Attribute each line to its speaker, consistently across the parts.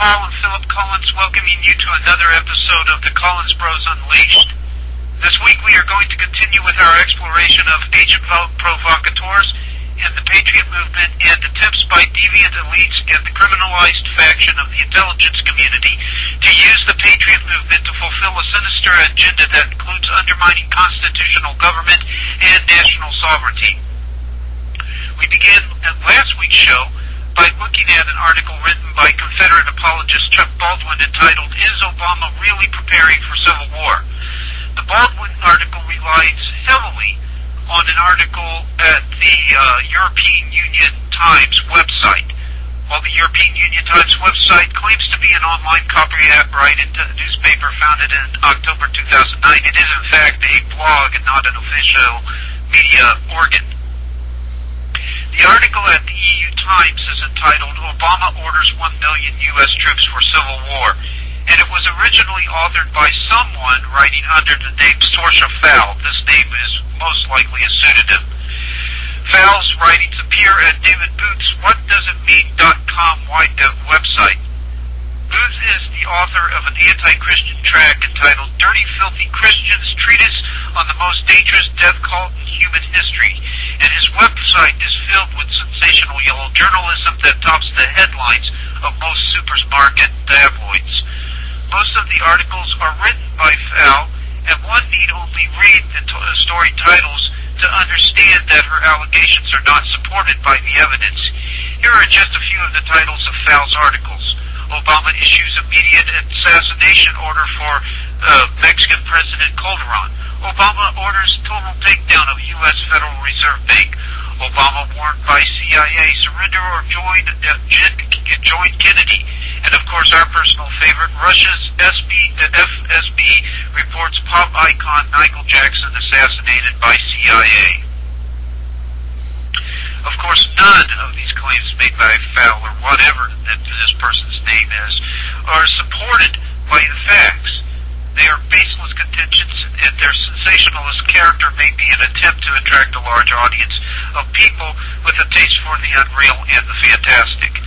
Speaker 1: Paul and Philip Collins welcoming you to another episode of the Collins Bros Unleashed. This week we are going to continue with our exploration of agent provocateurs and the Patriot movement and attempts by deviant elites and the criminalized faction of the intelligence community to use the Patriot movement to fulfill a sinister agenda that includes undermining constitutional government and national sovereignty. We began last week's show by looking at an article written by Confederate apologist Chuck Baldwin entitled, "Is Obama Really Preparing for Civil War?" The Baldwin article relies heavily on an article at the European Union Times website. While the European Union Times website claims to be an online copyright newspaper founded in October 2009, it is in fact a blog and not an official media organ. The article at the EU Times is entitled, "Obama Orders 1 Million U.S. Troops for Civil War," and it was originally authored by someone writing under the name Sorsha Fowl. This name is most likely a pseudonym. Fowl's writings appear at David Booth's WhatDoesItMean.com website. Booth is the author of an anti-Christian tract entitled "Dirty Filthy Christians, Treatise on the Most Dangerous Death Cult in Human History," and his website is filled with sensational yellow journalism that tops the headlines of most supermarket tabloids. Most of the articles are written by Fowl, and one need only read the story titles to understand that her allegations are not supported by the evidence. Here are just a few of the titles of Fowl's articles. Obama issues immediate assassination order for Mexican President Calderon. Obama orders total takedown of U.S. Federal Reserve Bank. Obama warned by CIA, surrender or join Kennedy. And of course our personal favorite, Russia's FSB reports pop icon Michael Jackson assassinated by CIA. Of course, none of these claims made by Fowl or whatever that this person's name is are supported by the facts. They are baseless contentions, and their sensationalist character may be an attempt to attract a large audience of people with a taste for the unreal and the fantastic.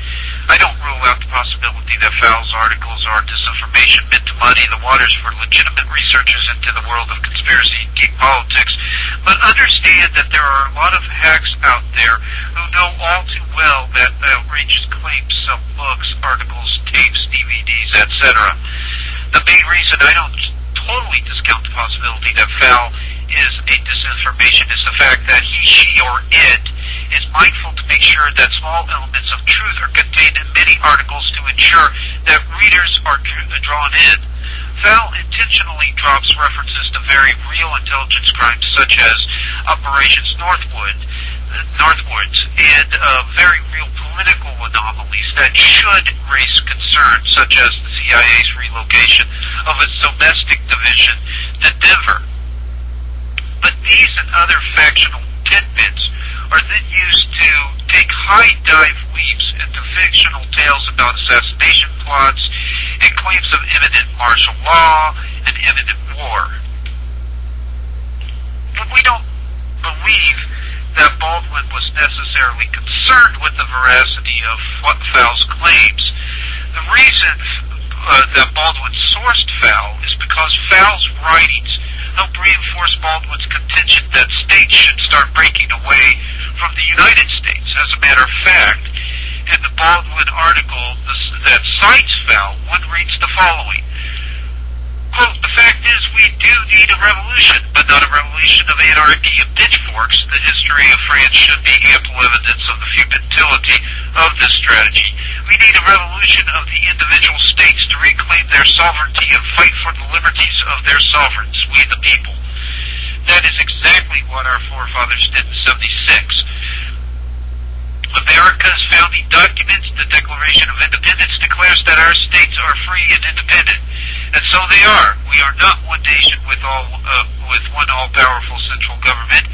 Speaker 1: I don't rule out the possibility that Fowl's articles are disinformation meant to muddy the waters for legitimate researchers into the world of conspiracy and geek politics, but understand that there are a lot of hacks out there who know all too well that outrageous claims sell books, articles, tapes, DVDs, etc. The main reason I don't totally discount the possibility that Fowl is a disinformation is the fact that he, she, or it is mindful to make sure that small elements of truth are contained in many articles to ensure that readers are drawn in. Fowl intentionally drops references to very real intelligence crimes such as Operations Northwoods and very real political anomalies that should raise concern, such as the CIA's relocation of its domestic division to Denver. But these and other factional tidbits are then used to take high-dive leaps into fictional tales about assassination plots and claims of imminent martial law and imminent war. But we don't believe that Baldwin was necessarily concerned with the veracity of Fowl's claims. The reason that Baldwin sourced Fowl is because Fowl's writings help reinforce Baldwin's contention that states should start breaking away from the United States. As a matter of fact, in the Baldwin article that cites Fowl, one reads the following. Quote, "The fact is we do need a revolution, but not a revolution of anarchy and pitchforks. The history of France should be ample evidence of the futility of this strategy. We need a revolution of the individual states to reclaim their sovereignty and fight for the liberties of their sovereigns, we the people." That is exactly what our forefathers did in 76. America's founding documents, the Declaration of Independence, declares that our states are free and independent. And so they are. We are not one nation with one all-powerful central government.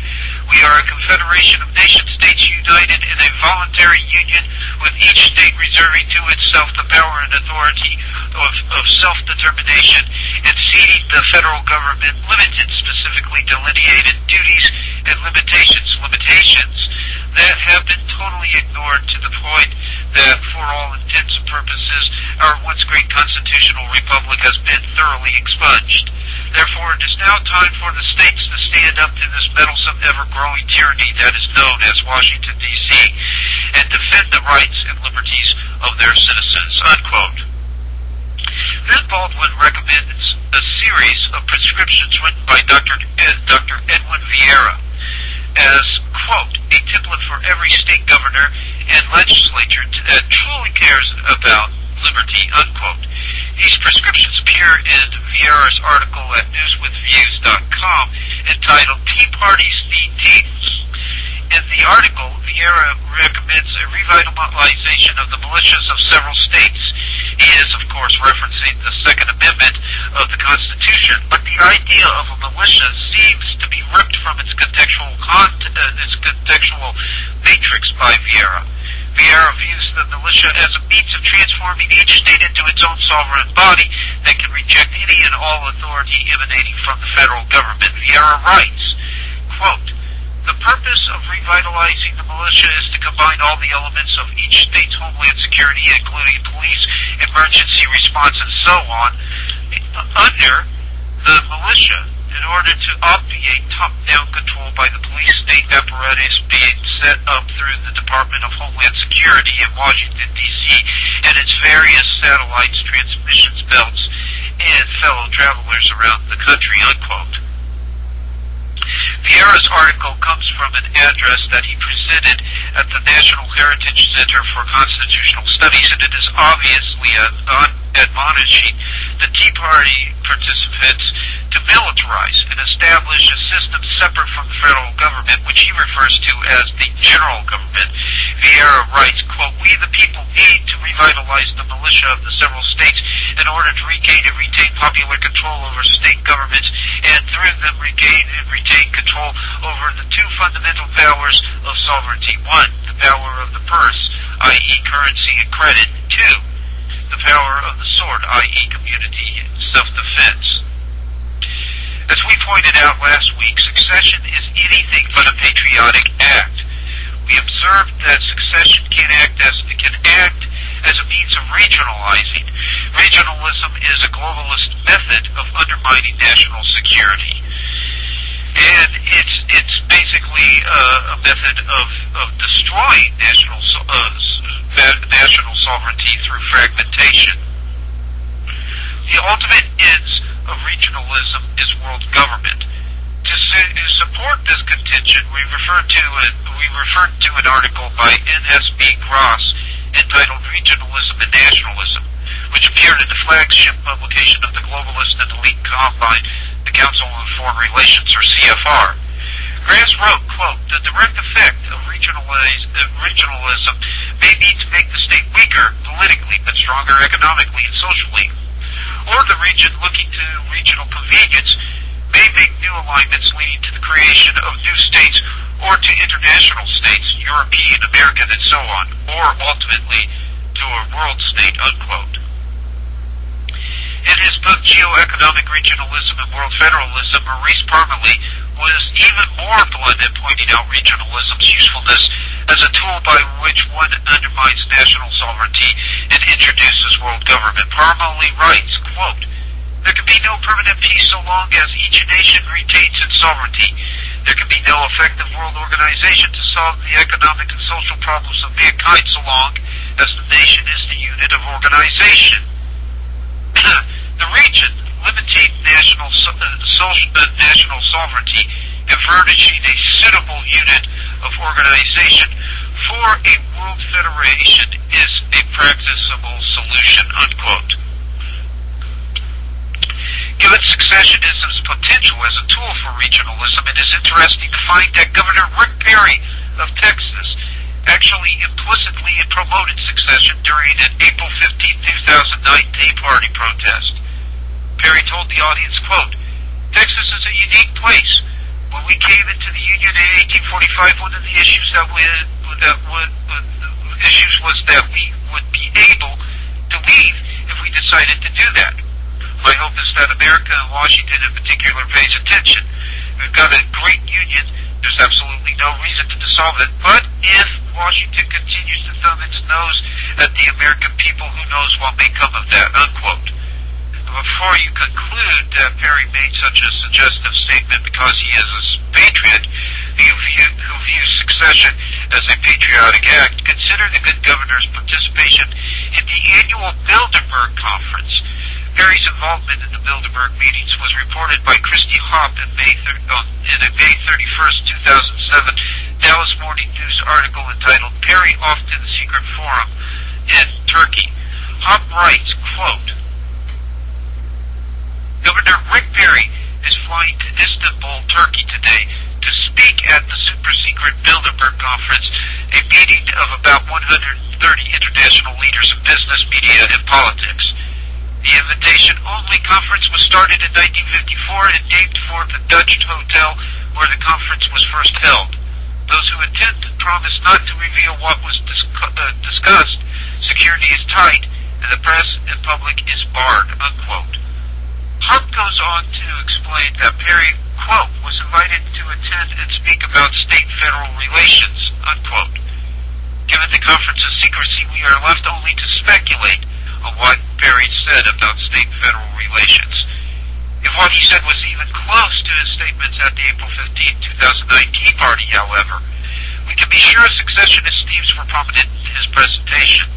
Speaker 1: We are a confederation of nation-states united in a voluntary union, with each state reserving to itself the power and authority of self-determination and ceding the federal government limited, specifically delineated duties and limitations that have been totally ignored to the point that for all intents and purposes, our once great constitutional republic has been thoroughly expunged. Therefore, it is now time for the states to stand up to this meddlesome, ever-growing tyranny that is known as Washington, D.C., and defend the rights and liberties of their citizens, unquote. Ms. Baldwin recommends a series of prescriptions written by Dr. Edwin Vieira as, quote, a template for every state governor and legislature that truly cares about liberty, unquote. These prescriptions appear in Vieira's article at newswithviews.com entitled Tea Parties Need Teeth. In the article, Vieira recommends a revitalization of the militias of several states. He is, of course, referencing the Second Amendment of the Constitution, but the idea of a militia seems to be ripped from its contextual matrix by Vieira. Vieira views the militia as a means of transforming each state into its own sovereign body that can reject any and all authority emanating from the federal government. Vieira writes, quote, the purpose of revitalizing the militia is to combine all the elements of each state's homeland security, including police, emergency response, and so on, under the militia in order to obviate top-down control by the police state apparatus being set up through the Department of Homeland Security in Washington, D.C., and its various satellites, transmissions belts, and fellow travelers around the country, unquote. Vieira's article comes from an address that he presented at the National Heritage Center for Constitutional Studies, and it is obviously admonishing the Tea Party participants to militarize and establish a system separate from the federal government, which he refers to as the general government. Vieira writes, quote, we the people need to revitalize the militia of the several states in order to regain and retain popular control over state governments and through them regain and retain control over the two fundamental powers of sovereignty. One, the power of the purse, i.e. currency and credit. Two, the power of the sword, i.e. community self-defense. As we pointed out last week, succession is anything but a patriotic act. We observed that succession can act as a means of regionalizing. Regionalism is a globalist method of undermining national security. And it's basically a method of destroying national sovereignty through fragmentation. The ultimate ends of regionalism is world government. To support this contention, we referred to an article by N.S.B. Gross entitled Regionalism and Nationalism, which appeared in the flagship publication of the globalist and elite combine, the Council on Foreign Relations, or CFR. Grass wrote, quote, the direct effect of regionalism may be to make the state weaker politically but stronger economically and socially. Or the region looking to regional convenience may make new alignments leading to the creation of new states or to international states, European, American, and so on, or ultimately to a world state, unquote. In his book Geoeconomic Regionalism and World Federalism, Maurice Parmelee was even more blunt in pointing out regionalism's usefulness as a tool by which one undermines national sovereignty and introduces world government. Parmelee writes, quote, there can be no permanent peace so long as each nation retains its sovereignty. There can be no effective world organization to solve the economic and social problems of mankind so long as the nation is the unit of organization. The region, limiting national sovereignty and furnishing a suitable unit of organization for a world federation is a practicable solution, unquote. Given successionism's potential as a tool for regionalism, it is interesting to find that Governor Rick Perry of Texas actually implicitly promoted succession during an April 15, 2009 Tea Party protest. Perry told the audience, quote, Texas is a unique place. When we came into the Union in 1845, one of the issues was that we would be able to leave if we decided to do that. My hope is that America and Washington in particular pays attention. We've got a great union. There's absolutely no reason to dissolve it. But if Washington continues to thumb its nose at the American people. Who knows what may come of that, unquote. Before you conclude that Perry made such a suggestive statement because he is a patriot who views succession as a patriotic act, consider the good governor's participation in the annual Bilderberg Conference. Perry's involvement in the Bilderberg meetings was reported by Christy Hopp in a May 31st, 2007 Dallas Morning News article entitled Perry Off to the Secret Forum in Turkey. Hopp writes, quote, Governor Rick Perry is flying to Istanbul, Turkey today to speak at the super-secret Bilderberg Conference, a meeting of about 130 international leaders in business, media, and politics. The invitation-only conference was started in 1954 and named for the Dutch hotel where the conference was first held. Those who attend promise not to reveal what was discussed. Security is tight, and the press and public is barred, unquote. Hunt goes on to explain that Perry, quote, was invited to attend and speak about state-federal relations, unquote. Given the conference's secrecy, we are left only to speculate on what Perry said about state-federal relations. If what he said was even close to his statements at the April 15, 2009 Tea Party, however, we can be sure successionist themes were prominent in his presentation.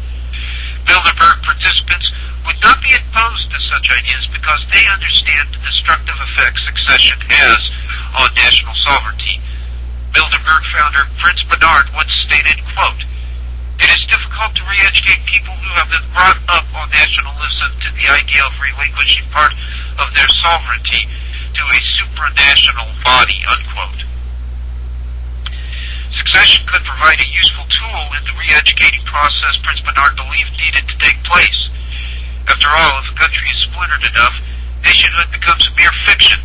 Speaker 1: Bilderberg participants would not be opposed to such ideas because they understand the destructive effects succession has on national sovereignty. Bilderberg founder Prince Bernhard once stated, quote, It is difficult to re-educate people who have been brought up on nationalism to the idea of relinquishing part of their sovereignty to a supranational body, unquote. Succession could provide a useful tool in the re-educating process Prince Bernhard believed needed to take place. After all, if a country is splintered enough, nationhood becomes a mere fiction.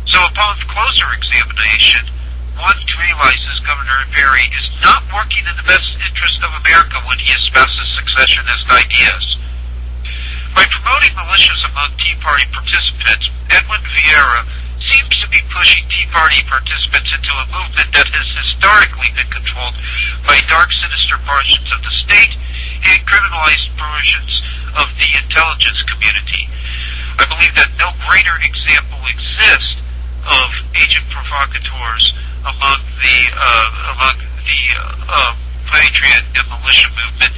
Speaker 1: So upon closer examination, one realizes Governor Perry is not working in the best interest of America when he espouses secessionist ideas. By promoting militias among Tea Party participants, Edwin Vieira seems to be pushing Tea Party participants into a movement that has historically been controlled by dark, sinister portions of the state and criminalized portions of the intelligence community. I believe that no greater example exists of agent provocateurs among the patriot and militia movement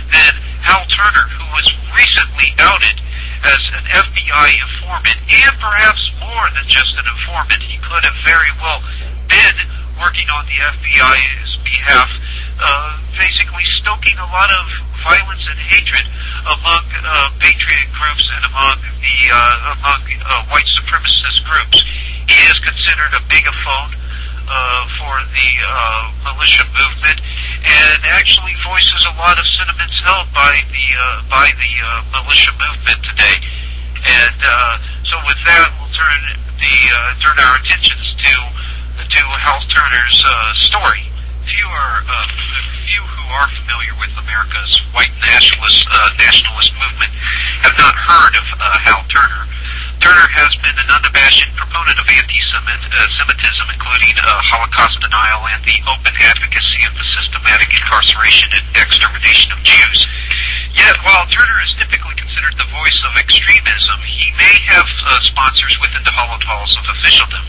Speaker 1: than Hal Turner, who was recently outed as an FBI informant, and perhaps more than just an informant. He could have very well been working on the FBI's behalf, basically stoking a lot of violence and hatred among patriot groups and among white supremacist groups. He is considered a megaphone for the militia movement, and actually voices a lot of sentiments held by the militia movement today. And so, with that, we'll turn our attentions to Hal Turner's story. Few who are familiar with America's white nationalist movement have not heard of Hal Turner. Turner has been an unabashed proponent of anti-Semitism, including Holocaust denial and the open advocacy of the systematic incarceration and extermination of Jews. Yet, while Turner is typically considered the voice of extremism, he may have sponsors within the hallowed halls of officialdom.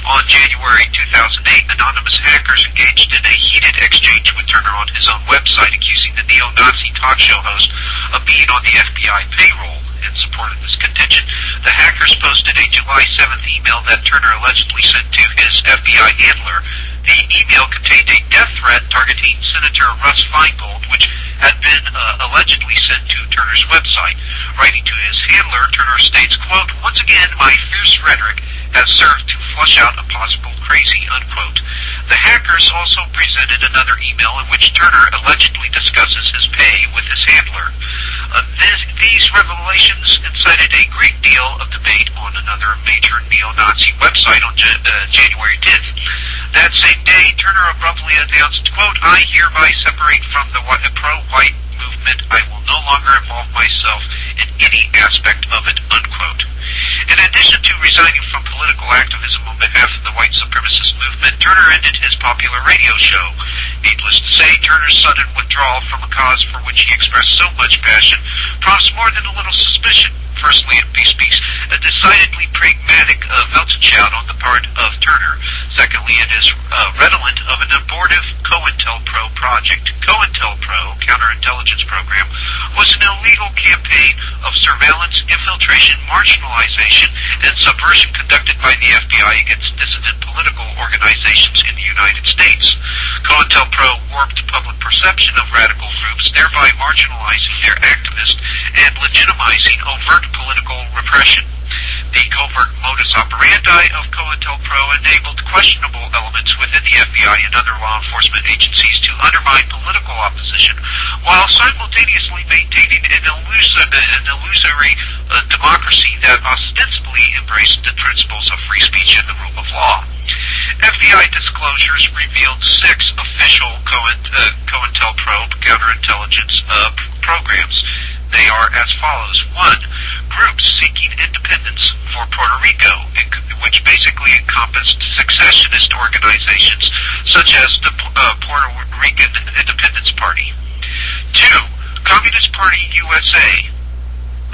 Speaker 1: On January 2008, anonymous hackers engaged in a heated exchange with Turner on his own website, accusing the neo-Nazi talk show host of being on the FBI payroll in support of this contention. The hackers posted a July 7th email that Turner allegedly sent to his FBI handler. The email contained a death threat targeting Senator Russ Feingold, which had been allegedly sent to Turner's website. Writing to his handler, Turner states, quote, Once again, my fierce rhetoric has served to flush out a possible crazy, unquote. The hackers also presented another email in which Turner allegedly discusses his pay with his handler. These revelations incited a great deal of debate on another major neo-Nazi website on January 10th. That same day, Turner abruptly announced, quote, I hereby separate from the pro-white movement. I will no longer involve myself in any aspect of it, unquote. In addition to resigning from political activism on behalf of the white supremacist movement, Turner ended his popular radio show. Needless to say, Turner's sudden withdrawal from a cause for which he expressed so much passion prompts more than a little suspicion. Firstly, it bespeaks a decidedly pragmatic melted shout on the part of Turner. Secondly, it is redolent of an abortive COINTELPRO project. COINTELPRO, counterintelligence program, was an illegal campaign of surveillance, infiltration, marginalization, and subversion conducted by the FBI against dissident political organizations in the United States. COINTELPRO warped public perception of radical groups, thereby marginalizing their activists and legitimizing overt political repression. The covert modus operandi of COINTELPRO enabled questionable elements within the FBI and other law enforcement agencies to undermine political opposition, while simultaneously maintaining an illusory democracy that ostensibly embraced the principles of free speech and the rule of law. FBI disclosures revealed 6 official COINTELPRO counterintelligence programs. They are as follows. 1. Groups seeking independence for Puerto Rico, which basically encompassed secessionist organizations such as the Puerto Rican Independence Party. 2. Communist Party USA.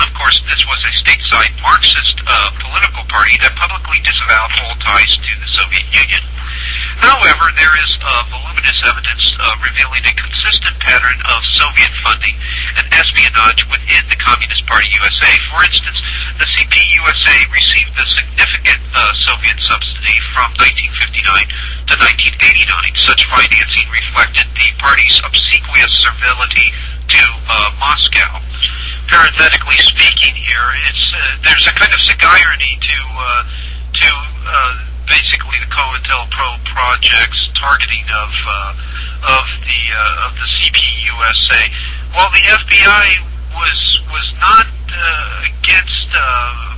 Speaker 1: Of course, this was a stateside Marxist political party that publicly disavowed all ties to the Soviet Union. However, there is voluminous evidence revealing a consistent pattern of Soviet funding and espionage within the Communist Party USA. For instance, the CPUSA received a significant Soviet subsidy from 1959 to 1989. Such financing reflected the party's obsequious servility to Moscow. Parenthetically speaking, here, there's a kind of sick irony to basically the COINTELPRO project's targeting of the CPUSA. While the FBI was not against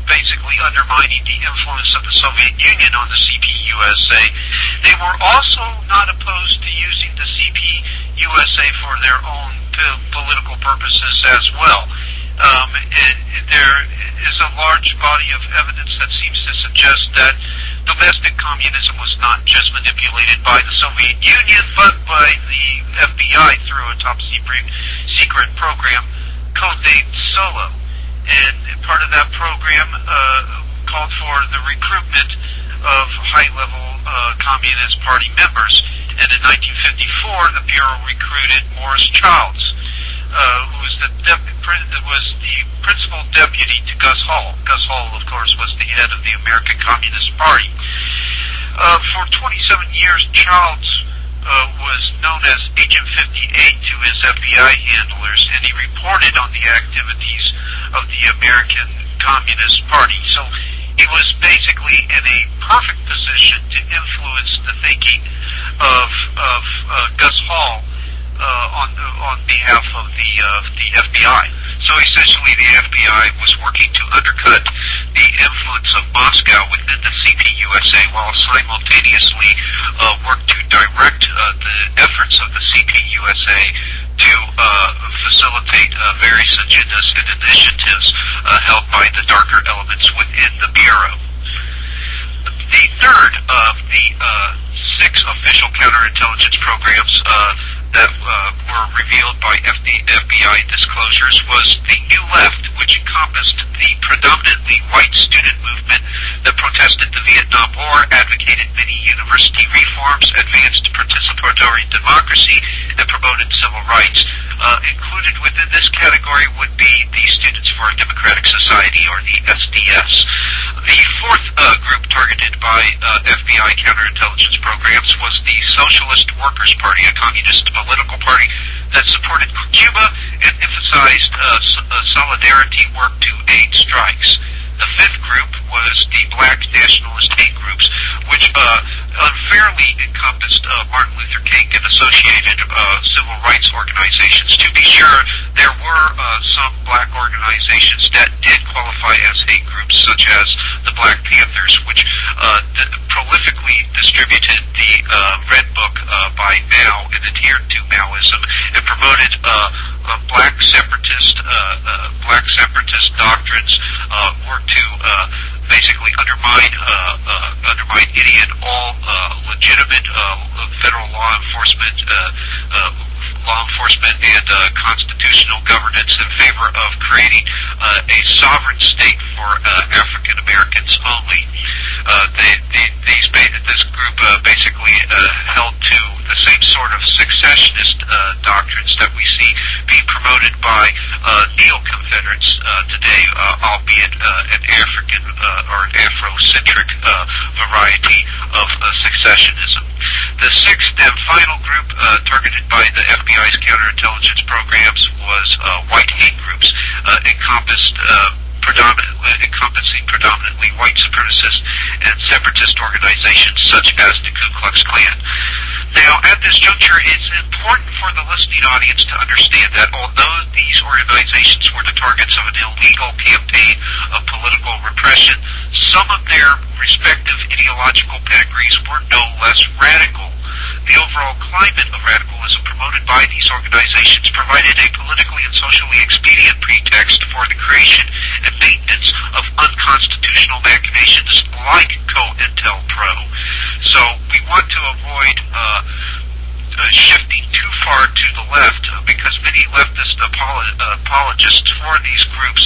Speaker 1: basically undermining the influence of the Soviet Union on the CPUSA, they were also not opposed to using the CPUSA for their own political purposes as well. There is a large body of evidence that seems to suggest that domestic communism was not just manipulated by the Soviet Union, but by the FBI through a top-secret program codenamed Solo. And part of that program called for the recruitment of high-level Communist Party members. And in 1954, the Bureau recruited Morris Childs, who was the principal deputy to Gus Hall. Gus Hall, of course, was the head of the American Communist Party. For 27 years, Childs was known as Agent 58 to his FBI handlers, and he reported on the activities of the American Communist Party. So he was basically in a perfect position to influence the thinking of Gus Hall on behalf of the FBI. So essentially the FBI was working to undercut the influence of Moscow within the CPUSA while simultaneously work to direct the efforts of the CPUSA to facilitate various agendas and initiatives held by the darker elements within the Bureau. The third of the 6 official counterintelligence programs that were revealed by FBI disclosures was the New Left, which encompassed the predominantly white student movement that protested the Vietnam War, advocated many university reforms, advanced participatory democracy, and promoted civil rights. Included within this category would be the Students for a Democratic Society, or the SDS. The fourth group targeted by FBI counterintelligence programs was the Socialist Workers' Party, a communist political party that supported Cuba and emphasized solidarity work to aid strikes. The fifth group was the Black Nationalist hate groups, which unfairly encompassed Martin Luther King and associated civil rights organizations. To be sure, there were some black organizations that did qualify as hate groups, such as the Black Panthers, which prolifically distributed the Red Book by Mao and adhered to Maoism and promoted black separatist doctrines work to basically undermine any and all legitimate federal law enforcement and constitutional governance in favor of creating a sovereign state for African Americans only. This group basically held to the same sort of successionist doctrines that we see being promoted by neo-Confederates today, albeit an African or an Afrocentric variety of successionism. The sixth and final group targeted by the FBI's counterintelligence programs was white hate groups, encompassing predominantly white supremacist and separatist organizations such as the Ku Klux Klan. Now, at this juncture, it's important for the listening audience to understand that although these organizations were the targets of an illegal campaign of political repression, some of their respective ideological pedigrees were no less radical. The overall climate of radicalism promoted by these organizations provided a politically and socially expedient pretext for the creation and maintenance of unconstitutional machinations like COINTELPRO. So we want to avoid shifting too far to the left because many leftist apologists for these groups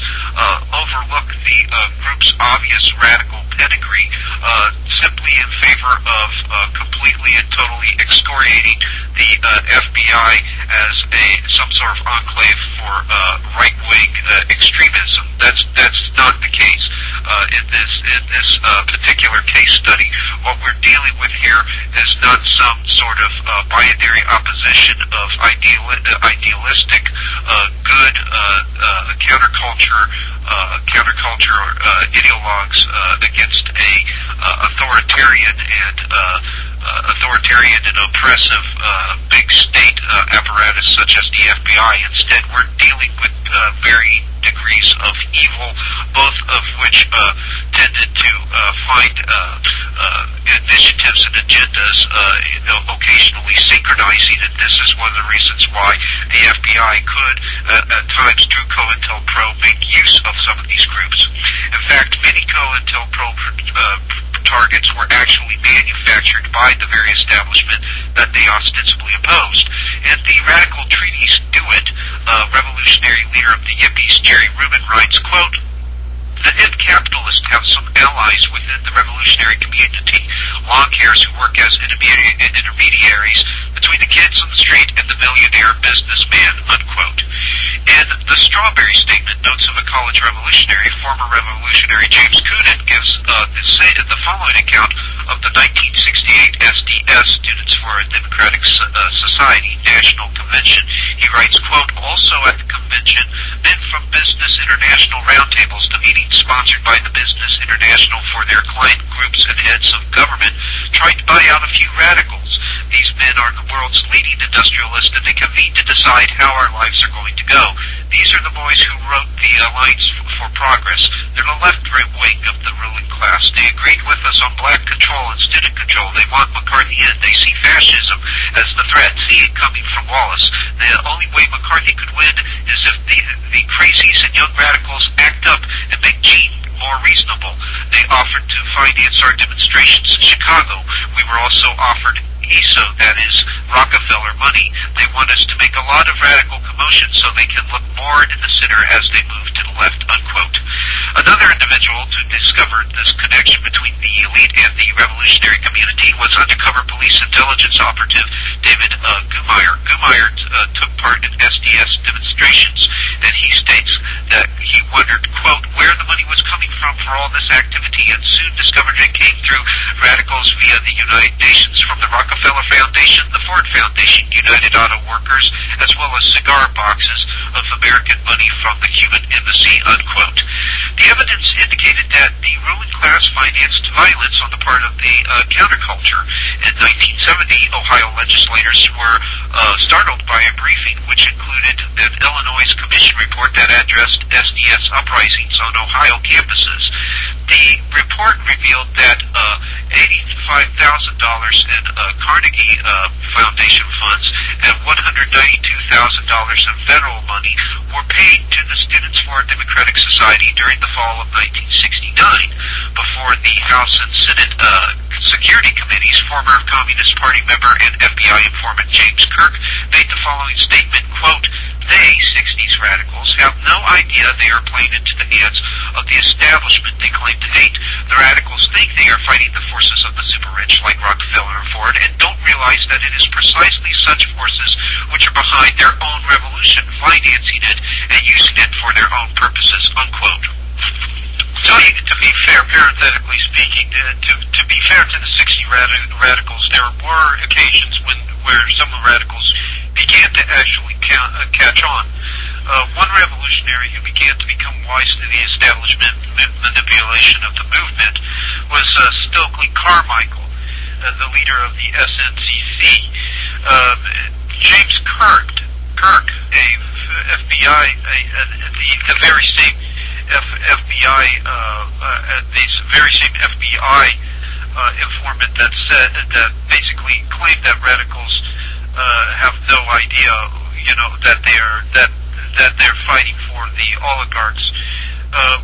Speaker 1: overlook the group's obvious radical pedigree simply in favor of completely and totally excoriating the FBI as some sort of enclave for right-wing extremism. That's not the case in this particular case study. What we're dealing with here is not some sort of binary opposition of idealistic, good counterculture ideologues against a authoritarian and oppressive big state apparatus such as the FBI. Instead, we're dealing with varying degrees of evil, both of which tended to find initiatives and agendas occasionally synchronizing, and this is one of the reasons why the FBI could, at times through COINTELPRO, make use of some of these groups. In fact, many COINTELPRO targets were actually manufactured by the very establishment that they ostensibly opposed. And the radical treaties do it. Revolutionary leader of the Yippies, Jerry Rubin, writes, quote, "The hip capitalists have some allies within the revolutionary community, long hairs who work as intermediaries between the kids on the street and the millionaire businessman," unquote. And the Strawberry Statement notes of a college revolutionary, former revolutionary James Coonan, gives the following account of the 1968 SDS, Students for a Democratic Society, National Convention. He writes, quote, "Also at the convention, men from Business International roundtables, the meetings sponsored by the Business International for their client groups and heads of government, tried to buy out a few radicals. These men are the world's leading industrialists, and they convene to decide how our lives are going to go. These are the boys who wrote the Alliance for Progress. They're the left wing of the ruling class. They agreed with us on black control and student control. They want McCarthy in. They see fascism as the threat, see it coming from Wallace. The only way McCarthy could win is if the crazies and young radicals act up and make Gene more reasonable. They offered to finance our demonstrations in Chicago. We were also offered ESO, that is, Rockefeller money. They want us to make a lot of radical commotion so they can look more in the center as they move to the left," unquote. Another individual who discovered this connection between the elite and the revolutionary community was undercover police intelligence operative David Gumeyer. Gumeyer took part in SDS demonstrations, and he states that he wondered, quote, "where the money was coming from for all this activity, and soon discovered it came through radicals via the United Nations, from the Rockefeller Foundation, the Ford Foundation, United Auto Workers, as well as cigar boxes of American money from the Cuban embassy," unquote. The evidence indicated that the ruling class financed violence on the part of the counterculture. In 1970, Ohio legislators were startled by a briefing which included an Illinois commission report that addressed SDS uprisings on Ohio campuses. The report revealed that $85,000 in Carnegie Foundation funds and $192,000 of federal money were paid to the Students for a Democratic Society during the fall of 1969, before the House and Senate Security Committees. Former Communist Party member and FBI informant James Kirk made the following statement, quote, "They, 60s radicals, have no idea they are playing into the hands of the establishment they claim to hate. The radicals think they are fighting the forces of the super-rich like Rockefeller and Ford, and don't realize that it is precisely such forces which are behind their own revolution, financing it and using it for their own purposes," unquote. So, to be fair, parenthetically speaking, to be fair to the 60 radicals, there were occasions where some of the radicals began to actually catch on. One revolutionary who began to become wise to the establishment manipulation of the movement was Stokely Carmichael, the leader of the SNCC. James Kirk, a FBI, the very same FBI, this very same FBI informant that said that basically claimed that radicals have no idea, that they're fighting for the oligarchs.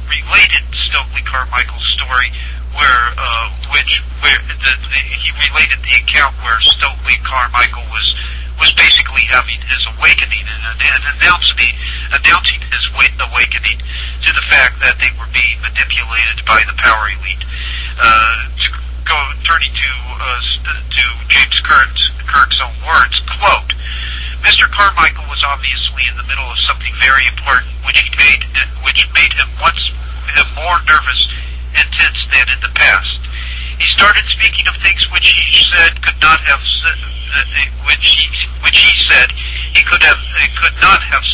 Speaker 1: Related Stokely Carmichael's story, he related the account where Stokely Carmichael was basically having his awakening and announcing his awakening to the fact that they were being manipulated by the power elite. Turning to James Kirk's own words, quote, "Mr. Carmichael was obviously in the middle of something very important, which made him more nervous and tense than in the past. He started speaking of things which he said could not have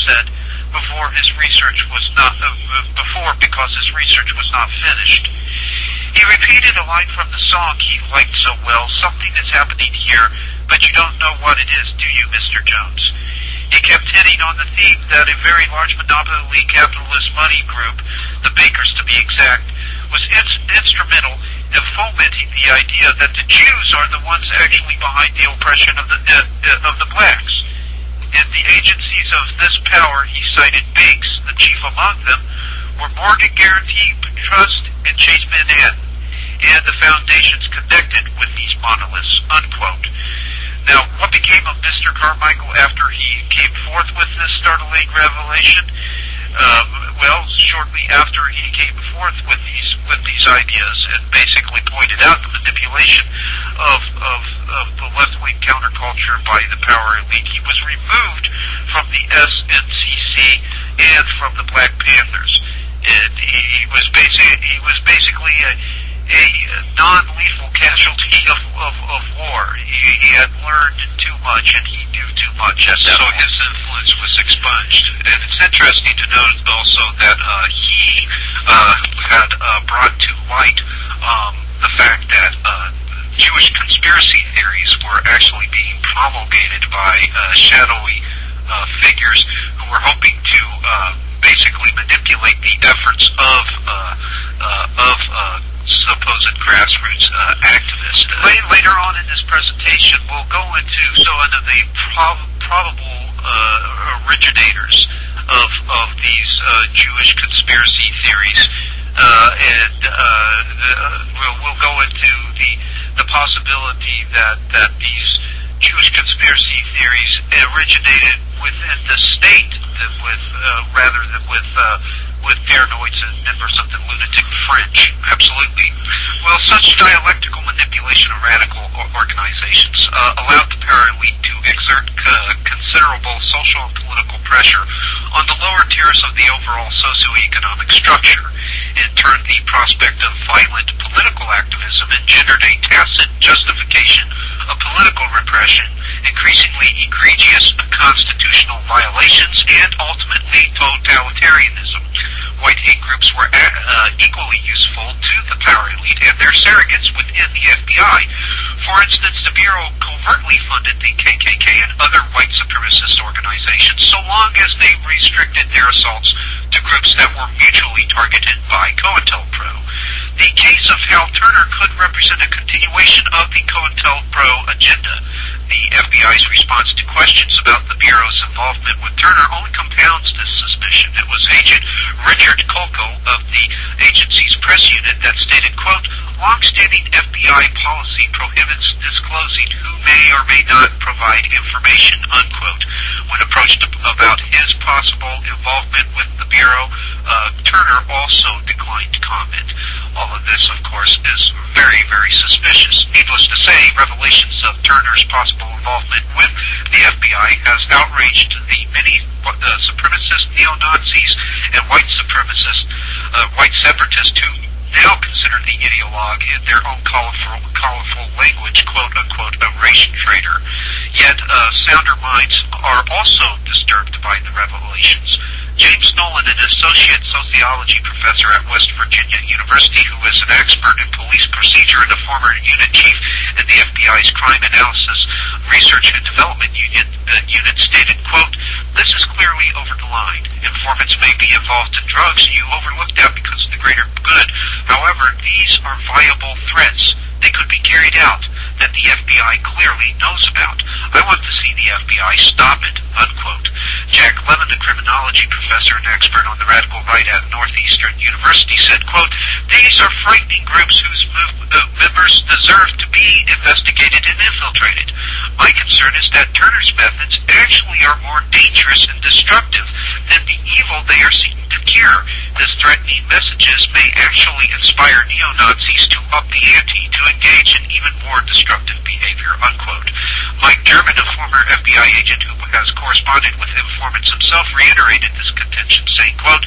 Speaker 1: said before his research was not because his research was not finished. He repeated a line from the song he liked so well, 'Something is happening here, but you don't know what it is, do you, Mr. Jones?' He kept hitting on the theme that a very large monopoly capitalist money group, the Bakers to be exact, was instrumental in fomenting the idea that the Jews are the ones actually behind the oppression of the blacks. In the agencies of this power, he cited banks, the chief among them, were Morgan Guarantee Trust and Chase Manhattan, and the foundations connected with these monoliths," unquote. Now, what became of Mr. Carmichael after he came forth with this startling revelation? Well, shortly after he came forth with these ideas and basically pointed out the manipulation of the left-wing counterculture by the power elite, he was removed from the SNCC and from the Black Panthers. And he was basically a non-lethal casualty of war. He had learned too much and he knew too much, so his influence was expunged. And it's interesting to note also that he had brought to light the fact that Jewish conspiracy theories were actually being promulgated by shadowy figures who were hoping to basically manipulate the efforts of supposed grassroots activists. Later on in this presentation, we'll go into one of the probable originators of these Jewish conspiracy theories, and we'll go into the possibility that these Jewish conspiracy theories originated within the state, rather than with paranoids and members of the lunatic fringe. Absolutely. Well, such dialectical manipulation of radical organizations allowed the power elite to exert considerable social and political pressure on the lower tiers of the overall socioeconomic structure, and turned the prospect of violent political activism engendered a tacit justification of political repression, increasingly egregious constitutional violations, and ultimately totalitarianism. White hate groups were equally useful to the power elite and their surrogates within the FBI. For instance, the Bureau covertly funded the KKK and other white supremacist organizations so long as they restricted their assaults to groups that were mutually targeted by COINTELPRO. The case of Hal Turner could represent a continuation of the COINTELPRO agenda. the FBI's response to questions about the Bureau's involvement with Turner only compounds this suspicion. It was Agent Richard Kolko of the agency's press unit that stated, quote, "Long-standing FBI policy prohibits disclosing who may or may not provide information," unquote. When approached about his possible involvement with the Bureau, Turner also declined to comment. All of this, of course, is very, very suspicious. Needless to say, revelations of Turner's possible involvement with the FBI has outraged the many supremacist neo-Nazis and white separatists who now consider the ideologue in their own colorful language, quote-unquote, a race traitor. Yet, sounder minds are also disturbed by the revelations. James Nolan, an associate sociology professor at West Virginia University, who is an expert in police procedure and a former unit chief in the FBI's Crime Analysis Research and Development Unit, stated, quote, "This is clearly over the line. Informants may be involved in drugs you overlooked that because of the greater good. However, these are viable threats. They could be carried out, that the FBI clearly knows about. I want to see the FBI stop it," unquote. Jack Levin, a criminology professor and expert on the radical right at Northeastern University, said, quote, "These are frightening groups whose members deserve to be investigated and infiltrated. My concern is that Turner's methods actually are more dangerous and destructive than the evil they are seeking to cure. His threatening messages may actually inspire neo-Nazis to up the ante to engage in even more destructive behavior," unquote. Mike German, a former FBI agent who has corresponded with informants himself, reiterated this contention, saying, quote,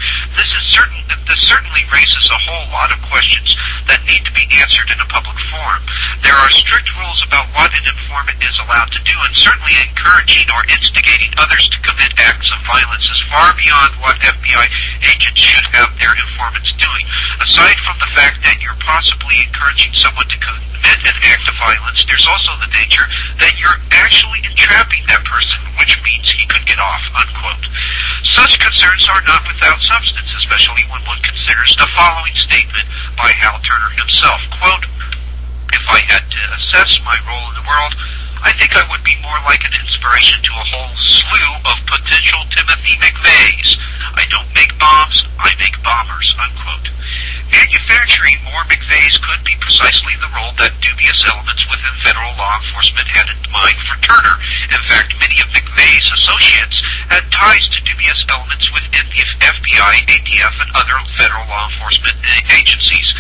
Speaker 1: This certainly raises a whole lot of questions that need to be answered in a public forum. There are strict rules about what an informant is allowed to do, and certainly encouraging or instigating others to commit acts of violence is far beyond what FBI agents should have their informants doing. Aside from the fact that you're possibly encouraging someone to commit an act of violence, there's also the danger that you're actually entrapping that person, which means he could get off, unquote. Such concerns are not without substance, especially when one considers the following statement by Hal Turner himself, quote, "If I had to assess my role in the world, I think I would be more like an inspiration to a whole slew of potential Timothy McVeighs. I don't make bombs, I make bombers," unquote. Manufacturing more McVeighs could be precisely the role that dubious elements within federal law enforcement had in mind for Turner. In fact, many of McVeigh's associates had ties to dubious elements within the FBI, ATF, and other federal law enforcement agencies.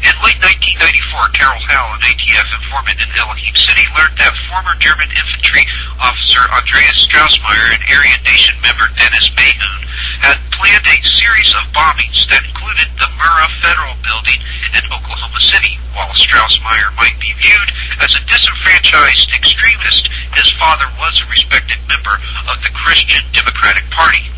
Speaker 1: In late 1994, Carol Howell, an ATF informant in Elohim City, learned that former German infantry officer Andreas Straussmeyer and Aryan Nation member Dennis Mayhoon had planned a series of bombings that included the Murrah Federal Building in Oklahoma City. While Straussmeyer might be viewed as a disenfranchised extremist, his father was a respected member of the Christian Democratic Party.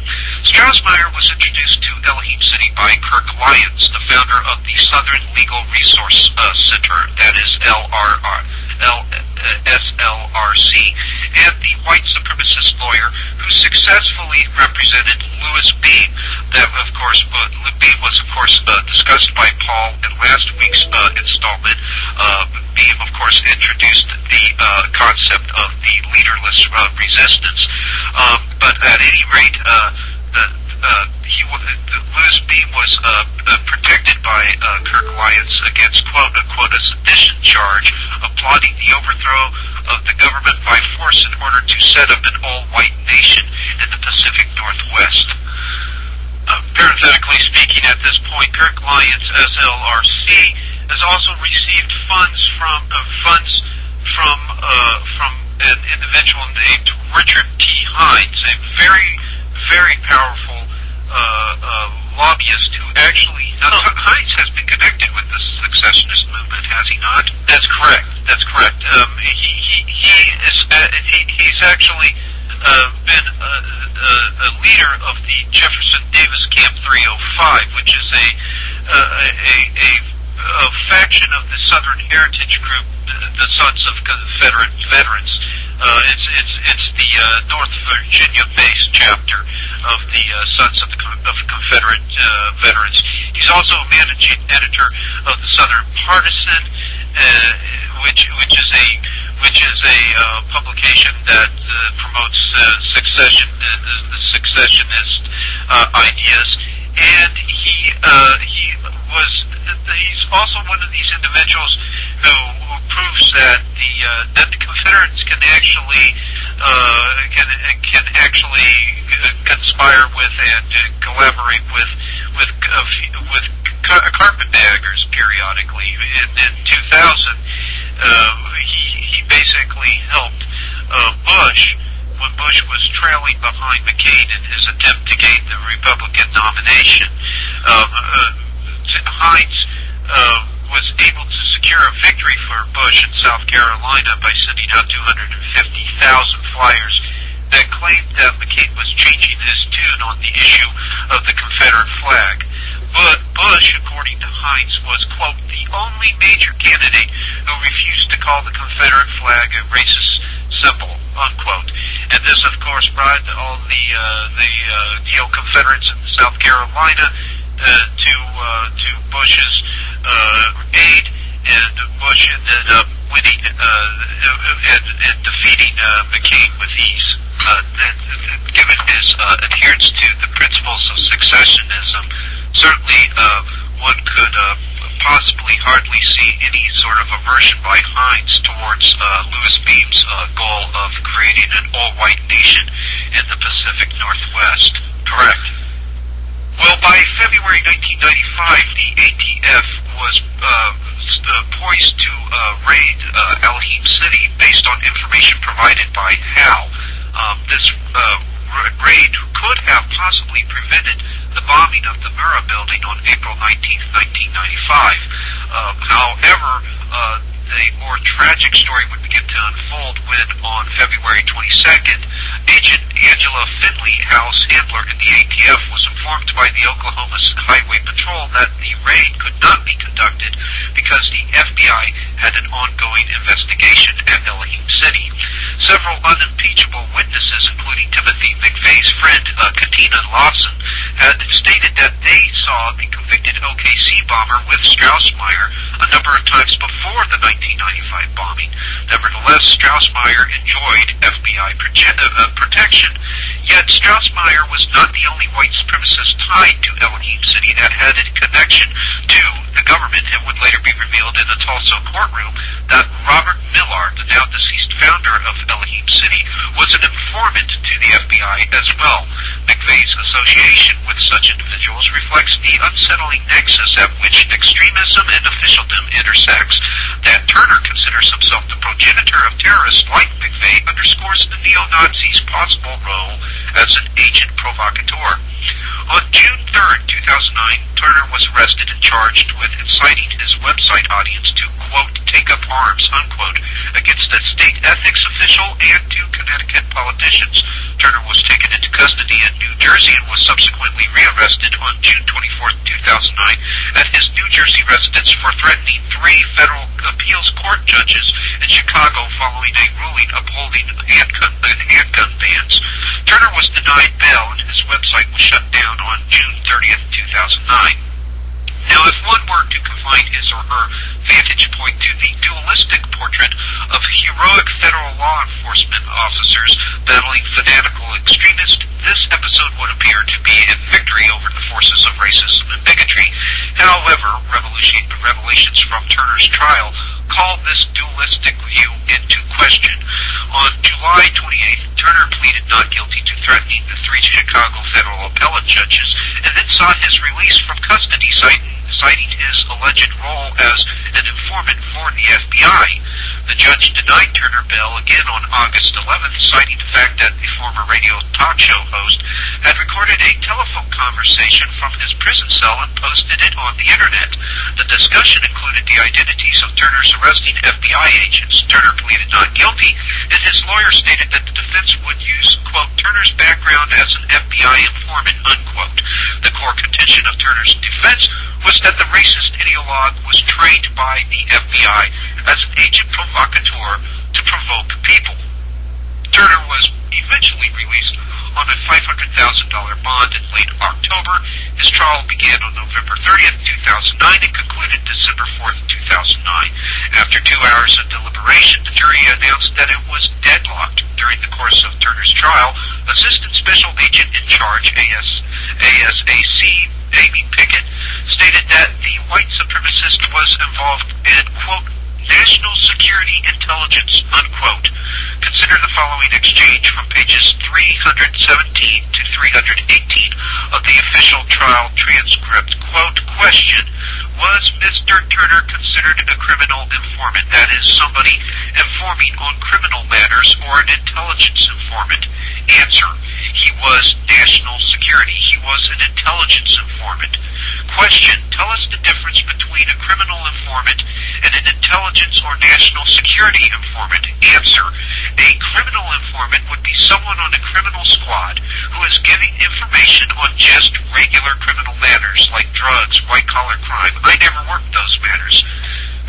Speaker 1: Straussmeyer was introduced to Elohim City by Kirk Lyons, the founder of the Southern Legal Resource Center, that is SLRC, and the white supremacist lawyer who successfully represented Louis Beam. That, of course, Beam was, of course, discussed by Paul in last week's installment. Beam, of course, introduced the concept of the leaderless resistance. But at any rate, Louis Beam was protected by Kirk Lyons against quote-unquote a sedition charge of plotting the overthrow of the government by force in order to set up an all-white nation in the Pacific Northwest. Parenthetically speaking, at this point, Kirk Lyons, SLRC, has also received funds from an individual named Richard T. Hines, a very, very powerful lobbyist who actually... Now, Hines has been connected with the secessionist movement, has he not? That's correct. He's actually been a leader of the Jefferson Davis Camp 305, which is a faction of the Southern Heritage Group, the Sons of Confederate Veterans. It's the North Virginia-based chapter of the Sons of Confederate Veterans. He's also a managing editor of the Southern Partisan, which is a which is a publication that promotes successionist ideas, and he's also one of these individuals who proves that the Confederates can actually conspire with and collaborate with carpetbaggers periodically. In 2000, he basically helped Bush when Bush was trailing behind McCain in his attempt to gain the Republican nomination. Hines was able to secure a victory for Bush in South Carolina by sending out 250,000 flyers that claimed that McCain was changing his tune on the issue of the Confederate flag. But Bush, according to Hines, was, quote, the only major candidate who refused to call the Confederate flag a racist symbol, unquote. And this, of course, brought all the neo-Confederates in South Carolina to Bush's aid, and Bush ended up winning and defeating McCain with ease. Given his adherence to the principles of successionism, certainly one could possibly hardly see any sort of aversion by Hines towards Louis Beam's goal of creating an all-white nation in the Pacific Northwest. Correct. Well, by February 1995, the ATF was poised to raid Alhim City based on information provided by Hal. This raid could have possibly prevented the bombing of the Murrah building on April 19, 1995. However, the more tragic story would begin to unfold when, on February 22nd, Agent Angela Finley, Hal's handler in the ATF, was informed by the Oklahoma Highway Patrol that the raid could not be conducted because the FBI had an ongoing investigation at Alhim City. Several unimpeachable witnesses, including Timothy McVeigh's friend, Katina Lawson, had stated that they saw the convicted OKC bomber with Strausmeyer a number of times before the 1995 bombing. Nevertheless, Strausmeyer enjoyed FBI protection. Yet Strausmeyer was not the only white supremacist tied to Alhim City that had a connection to the government. It would later be revealed in the Tulsa courtroom that Robert Millard, the now deceased founder of Alhim City, was an informant to the FBI as well. McVeigh's association with such individuals reflects the unsettling nexus at which extremism and officialdom intersects. That Turner considers himself the progenitor of terrorists like McVeigh underscores the neo-Nazis' possible role as an agent provocateur. On June 3, 2009, Turner was arrested and charged with inciting his website audience to, quote, take up arms, unquote, against a state ethics official and two Connecticut politicians. Turner was taken into custody in New Jersey and was subsequently rearrested on June 24, 2009 at his New Jersey residence for threatening 3 federal appeals court judges in Chicago following a ruling upholding handgun bans. Turner was denied bail and his website was shut down on June 30th, 2009. Now, if one were to confine his or her vantage point to the dualistic portrait of heroic federal law enforcement officers battling fanatical extremists, this episode would appear to be a victory over the forces of racism and bigotry. However, revelations from Turner's trial call this dualistic view into question. On July 28th, Turner pleaded not guilty to threatening the 3 Chicago federal appellate judges and then sought his release from custody, citing his alleged role as an informant for the FBI. The judge denied Turner bail again on August 11th, citing the fact that the former radio talk show host had recorded a telephone conversation from his prison cell and posted it on the internet. The discussion included the identities of Turner's arresting FBI agents. Turner pleaded not guilty, and his lawyer stated that the defense would use, quote, Turner's background as an FBI informant, unquote. The core contention of Turner's defense was that the racist ideologue was trained by the FBI as an agent provocateur to provoke people. Turner was eventually released on a $500,000 bond in late October. His trial began on November 30th, 2009 and concluded December 4th, 2009. After 2 hours of deliberation, the jury announced that it was deadlocked. During the course of Turner's trial, Assistant Special Agent in Charge, ASAC, Amy Pickett, stated that the white supremacist was involved in, quote, national security intelligence, unquote. Consider the following exchange from pages 317 to 318 of the official trial transcript. Quote, question, was Mr. Turner considered a criminal informant, that is, somebody informing on criminal matters, or an intelligence informant? Answer, he was national security. He was an intelligence informant. Question, tell us the difference between a criminal informant and an intelligence or national security informant. Answer, a criminal informant would be someone on a criminal squad who is giving information on just regular criminal matters like drugs, white-collar crime. I never worked those matters.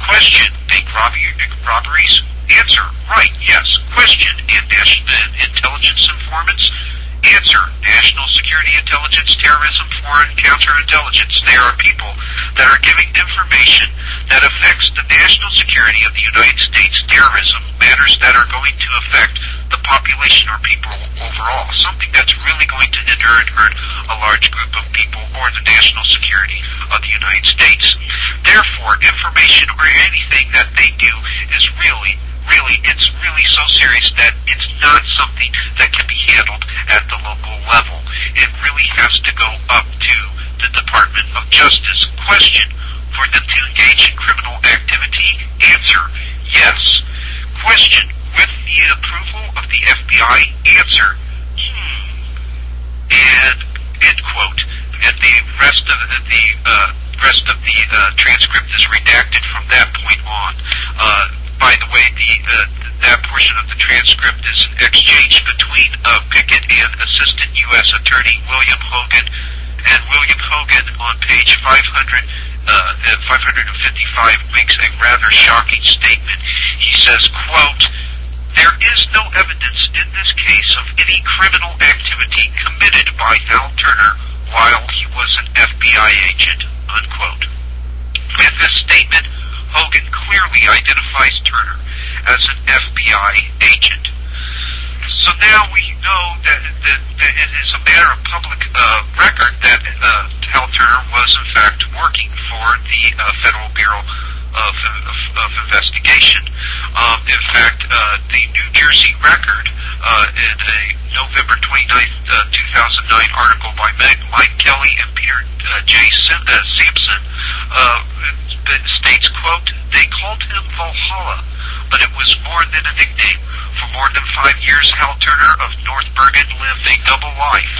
Speaker 1: Question, big robberies? Answer, right, yes. Question, and intelligence informants? Answer, national security intelligence, terrorism, foreign counterintelligence. They are people that are giving information that affects the national security of the United States. Terrorism, matters that are going to affect the population or people overall, something that's really going to hinder and hurt a large group of people or the national security of the United States. Therefore, information or anything that they do is really so serious that it's not something that can be handled at the local level. It really has to go up to the Department of Justice. Question, for them to engage in criminal activity? Answer, yes. Question, with the approval of the FBI? Answer, and end quote. And the rest of the transcript is redacted from that point on. By the way, that portion of the transcript is an exchange between Pickett and Assistant U.S. Attorney William Hogan. And William Hogan on page 555 makes a rather shocking statement. He says, quote, there is no evidence in this case of any criminal activity committed by Hal Turner while he was an FBI agent, unquote. In this statement, Hogan clearly identifies Turner as an FBI agent. So now we know that it is a matter of public record that Hal Turner was in fact working for the Federal Bureau of Investigation. In fact, the New Jersey Record, in a November 29th, 2009 article by Mike Kelly and Peter J. Sampson, states, quote, they called him Valhalla, but it was more than a nickname. For more than 5 years, Hal Turner of North Bergen lived a double life.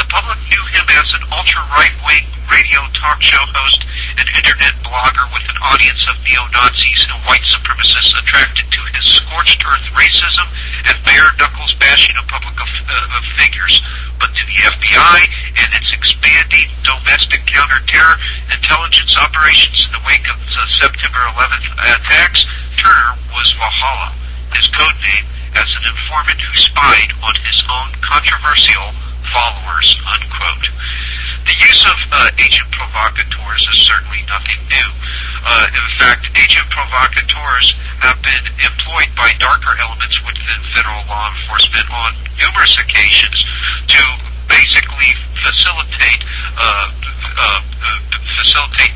Speaker 1: The public knew him as an ultra-right-wing radio talk show host, an internet blogger with an audience of neo-Nazis and white supremacists attracted to his scorched earth racism and bare-knuckles bashing of public figures. But to the FBI and its expanding domestic counter-terror intelligence operations in the wake of the September 11th attacks, Turner was Valhalla, his code name as an informant who spied on his own controversial followers, unquote. The use of agent provocateurs is certainly nothing new. In fact, agent provocateurs have been employed by darker elements within federal law enforcement on numerous occasions to basically facilitate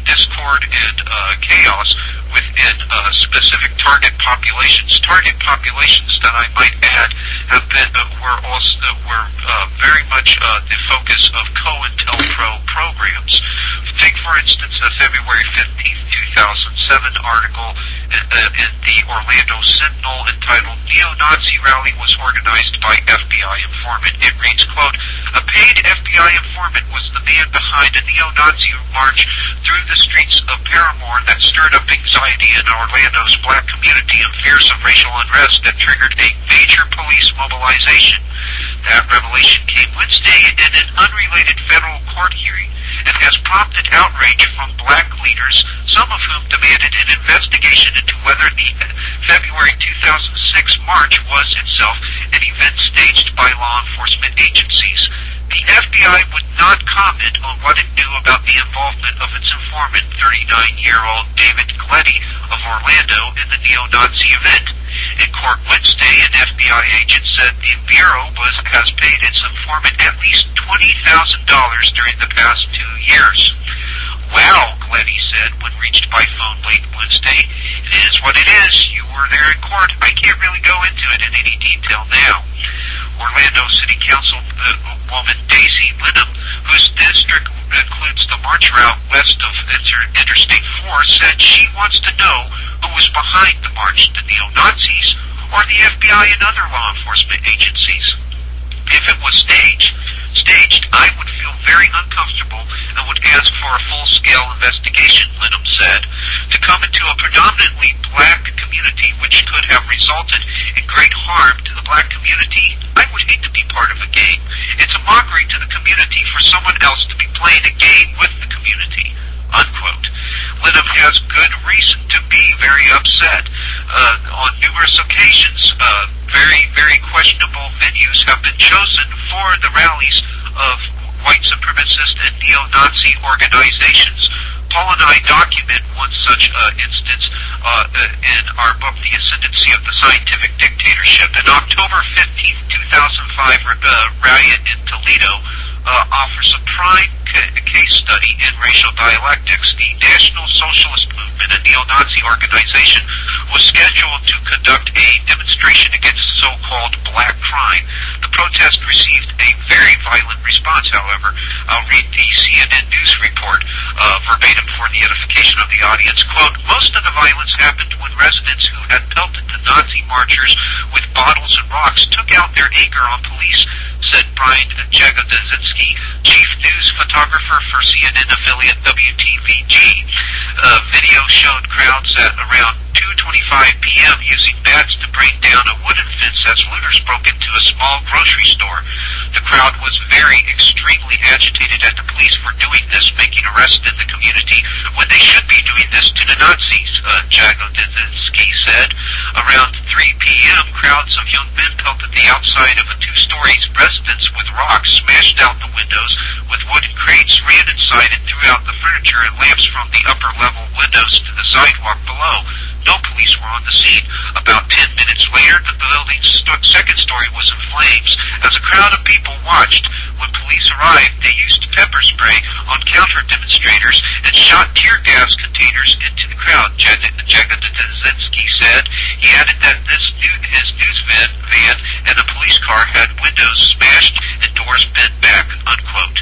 Speaker 1: discord and chaos within specific target populations. Target populations that I might add have been were very much the focus of COINTELPRO programs. Take, for instance, a February 15th, 2007 article in the Orlando Sentinel entitled Neo-Nazi Rally Was Organized by FBI Informant. It reads, quote, a paid FBI informant was the man behind a neo-Nazi march through the streets of Paramore that stirred up anxiety in Orlando's black community and fears of racial unrest that triggered a major police mobilization. That revelation came Wednesday in an unrelated federal court hearing and has prompted outrage from black leaders, some of whom demanded an investigation into whether the February 2006 march was itself an event staged by law enforcement agencies. The FBI would not comment on what it knew about the involvement of its informant, 39-year-old David Gletty of Orlando, in the neo-Nazi event. In court Wednesday, an FBI agent said the Bureau has paid its informant at least $20,000 during the past 2 years. Wow, Gletty said when reached by phone late Wednesday. It is what it is. You were there in court. I can't really go into it in any detail now. Orlando City Council woman Daisy Linham, whose district includes the march route west of Interstate 4, said she wants to know who was behind the march, the neo-Nazis or the FBI and other law enforcement agencies. If it was staged, I would feel very uncomfortable and would ask for a full-scale investigation, Linham said. To come into a predominantly black community, which could have resulted in great harm to the black community, I would hate to be part of a game. It's a mockery to the community for someone else to be playing a game with the community, unquote. Linham has good reason to be very upset. On numerous occasions, very questionable venues have been chosen for the rallies of white supremacist and neo-Nazi organizations. Paul and I document one such instance in our book, The Ascendancy of the Scientific Dictatorship. An October 15, 2005 riot in Toledo offers a prime case study in racial dialectics. The National Socialist Movement, a neo-Nazi organization, was scheduled to conduct a demonstration against so-called black crime. The protest received a very violent response, however. I'll read the CNN news report verbatim for the edification of the audience. Quote, most of the violence happened when residents who had pelted the Nazi marchers with bottles and rocks took out their anger on police, said Brian Jagodzinski, chief news photographer for CNN affiliate WTVG. Video showed crowds at around 2:25 p.m. using bats to break down a wooden fence as looters broke into a small grocery store. The crowd was extremely agitated at the police for doing this, making arrests in the community when they should be doing this to the Nazis, Jagodzinski said. Around 3 p.m., crowds of young men pelted the outside of a two-story residence with rocks, smashed out the windows with wooden crates, ran inside and threw out the furniture and lamps from the upper-level windows to the sidewalk below. No police were on the scene. About 10 minutes later, the building's second story was in flames. As a crowd of people watched, when police arrived, they used pepper spray on counter-demonstrators and shot tear gas containers into the crowd, Jagodzinski said. He added that his news van and a police car had windows smashed and doors bent back, unquote.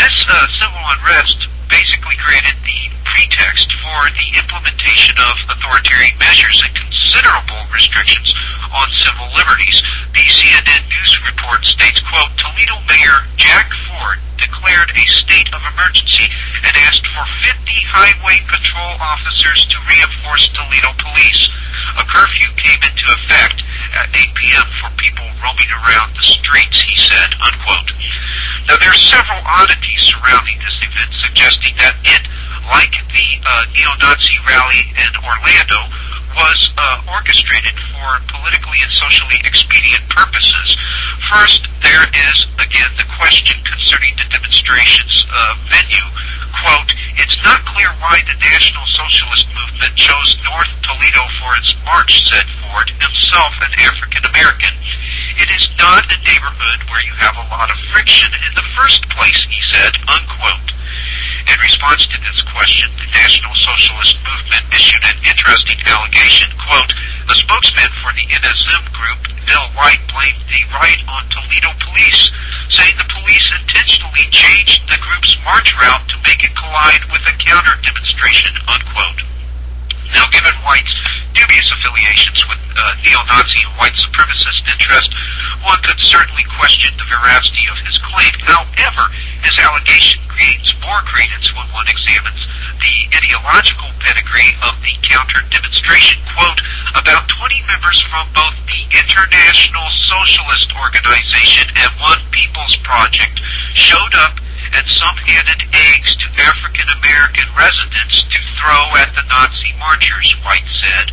Speaker 1: This civil unrest basically created the pretext for the implementation of authoritarian measures and considerable restrictions on civil liberties. The CNN news report states, quote, Toledo Mayor Jack Ford declared a state of emergency and asked for 50 highway patrol officers to reinforce Toledo police. A curfew came into effect at 8 p.m. for people roaming around the streets, he said, unquote. Now, there are several oddities surrounding this event suggesting that it, like the neo-Nazi rally in Orlando, was orchestrated for politically and socially expedient purposes. First, there is, again, the question concerning the demonstration's venue. Quote, it's not clear why the National Socialist Movement chose North Toledo for its march, said Ford, himself an African-American. It is not a neighborhood where you have a lot of friction in the first place, he said, unquote. In response to this question, the National Socialist Movement issued an interesting allegation. Quote, a spokesman for the NSM group, Bill White, blamed the riot on Toledo police, saying the police intentionally changed the group's march route to make it collide with a counter-demonstration, unquote. Now, given White's dubious affiliations with neo-Nazi and white supremacist interest, one could certainly question the veracity of his claim. However, his allegation creates more credence when one examines the ideological pedigree of the counter-demonstration. Quote, about 20 members from both the International Socialist Organization and One People's Project showed up and some handed eggs to African-American residents to throw at the Nazi marchers, White said.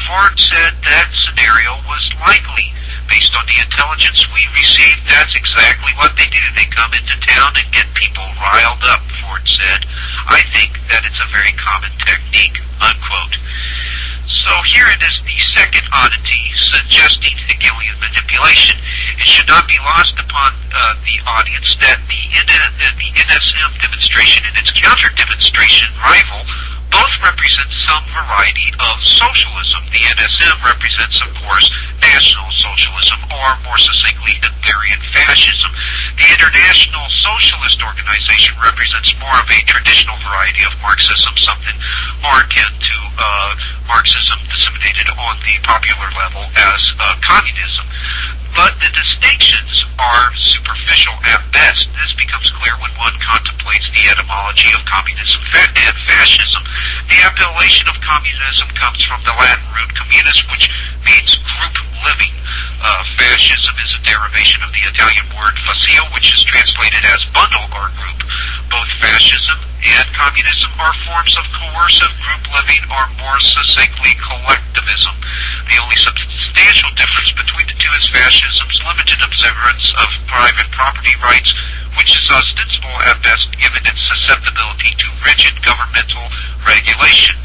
Speaker 1: Ford said that scenario was likely. Based on the intelligence we received, that's exactly what they do. They come into town and get people riled up, Ford said. I think that it's a very common technique, unquote. So here it is, the second oddity, suggesting Hegelian manipulation. It should not be lost upon the audience that the NSM demonstration and its counter-demonstration rival both represent some variety of socialism. The NSM represents, of course, National Socialism, or more succinctly, Hungarian fascism. The International Socialist Organization represents more of a traditional variety of Marxism, something more akin to Marxism disseminated on the popular level as communism. But the distinctions are superficial at best. This becomes clear when one contemplates the etymology of communism and fascism. The appellation of communism comes from the Latin root communis, which means group living. Fascism is a derivation of the Italian word fascio, which is translated as bundle or group. Both fascism and communism are forms of coercive group living, or more succinctly, collectivism. The only substantial difference between the two is fascism's limited observance of private property rights, which is ostensible at best given its susceptibility to rigid governmental regulation.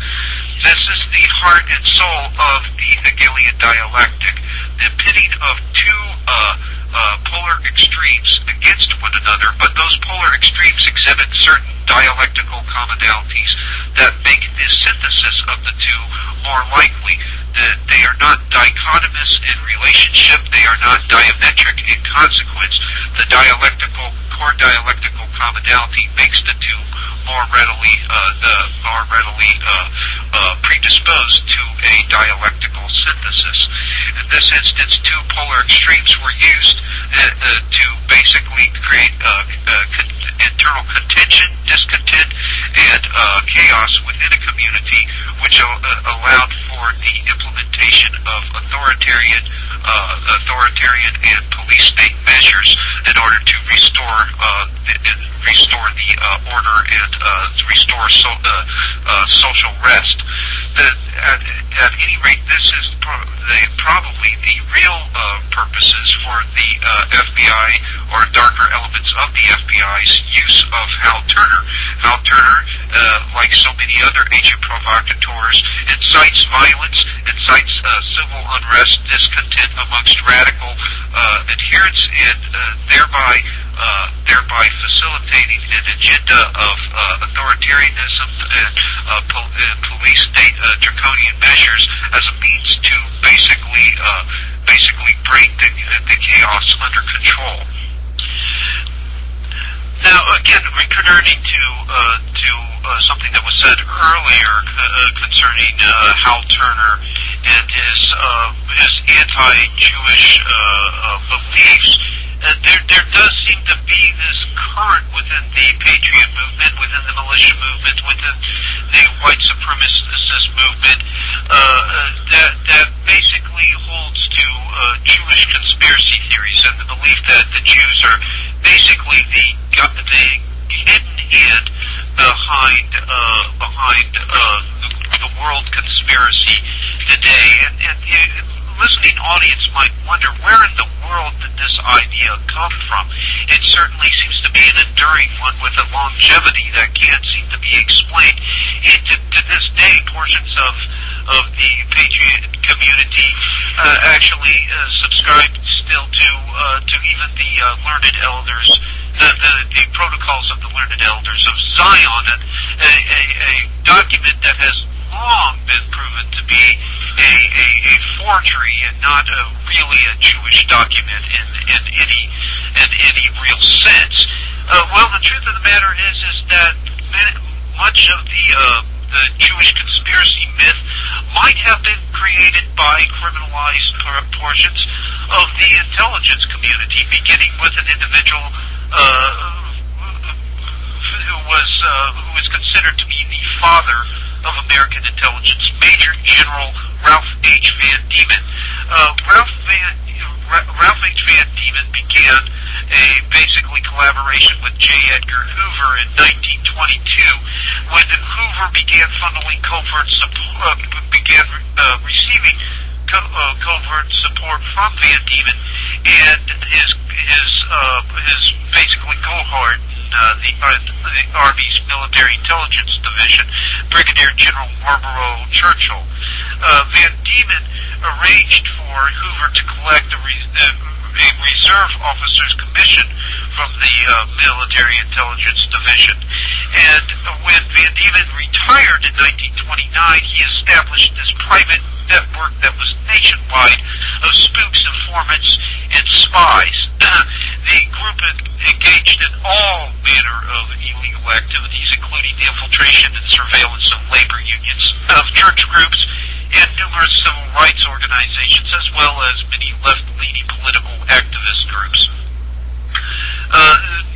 Speaker 1: This is the heart and soul of the Hegelian dialectic, the pitting of two polar extremes against one another, but those polar extremes exhibit certain dialectical commonalities that make the synthesis of the two more likely. They are not dichotomous in relationship, they are not diametric in consequence. The core dialectical commonality makes the two more readily predisposed to a dialectical synthesis. In this instance, two polar extremes were used to basically create internal contention, discontent, and chaos within a community, which allowed for the implementation of authoritarian and police state measures in order to restore the order and restore social rest. At any rate, this is probably the real purposes for the FBI, or darker elements of the FBI's use of Hal Turner. Hal Turner, like so many other agent provocateurs, incites violence, incites civil unrest, discontent amongst radical adherents, and thereby facilitating an agenda of authoritarianism and police state draconian measures as a means to basically bring the chaos under control. Now, again, returning to something that was said earlier concerning Hal Turner and his anti-Jewish beliefs, there does seem to be this current within the Patriot movement, within the militia movement, within the white supremacist movement, that basically holds to Jewish conspiracy theories and the belief that the Jews are basically the hidden hand behind the world conspiracy today. And the listening audience might wonder, where in the world did this idea come from? It certainly seems to be an enduring one with a longevity that can't seem to be explained. To this day, portions of the Patriot community actually subscribe still to even the learned elders, the protocols of the learned elders of Zion, and a document that has long been proven to be a forgery and not really a Jewish document in any real sense. Well, the truth of the matter is that much of the Jewish conspiracy myth might have been created by criminalized portions of the intelligence community, beginning with an individual who was considered to be the father of American intelligence, Major General Ralph H. Van Diemen. Ralph H. Van Diemen began a basically collaboration with J. Edgar Hoover in 1922, when Hoover began funneling covert support, receiving covert support from Van Diemen and his basically cohort, the Army's Military Intelligence Division, Brigadier General Marlborough Churchill. Van Diemen arranged for Hoover to collect a reserve officer's commission from the Military Intelligence Division. And when Van Diemen retired in 1929, he established this private network that was nationwide of spooks, informants, and spies. The group engaged in all manner of illegal activities, including the infiltration and surveillance of labor unions, of church groups, and numerous civil rights organizations, as well as many left-leaning political activist groups.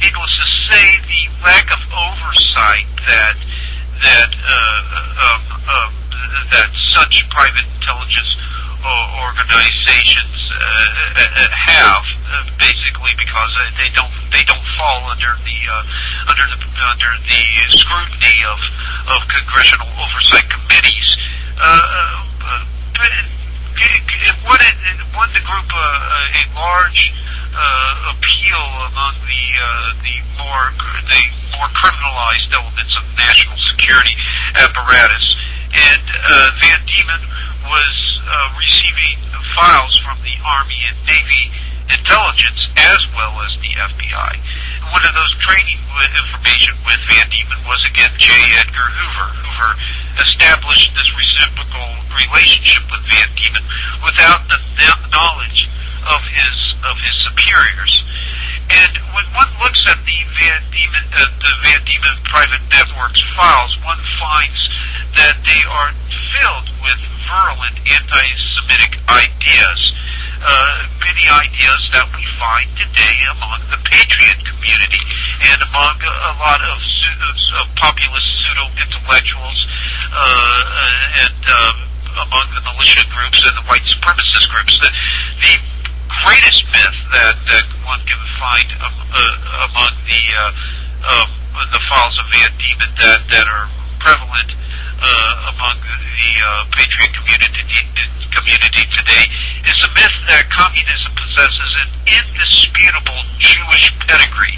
Speaker 1: Needless to say, the lack of oversight that such private intelligence organizations have, basically because they don't fall under the scrutiny of congressional oversight committees. It won the group a large appeal among the more criminalized elements of national security apparatus, and Van Diemen was receiving files from the Army and Navy intelligence as well as the FBI. One of those training information with Van Diemen was again J. Edgar Hoover. Hoover established this reciprocal relationship with Van Diemen without the knowledge of his superiors. And when one looks at the Van Diemen private network's files, one finds that they are filled with virulent anti-Semitic ideas. Many ideas that we find today among the patriot community and among a lot of populist pseudo-intellectuals and among the militia groups and the white supremacist groups. The greatest myth that one can find among the files of Van Diemen that are prevalent among the patriot community today is the myth that communism possesses an indisputable Jewish pedigree.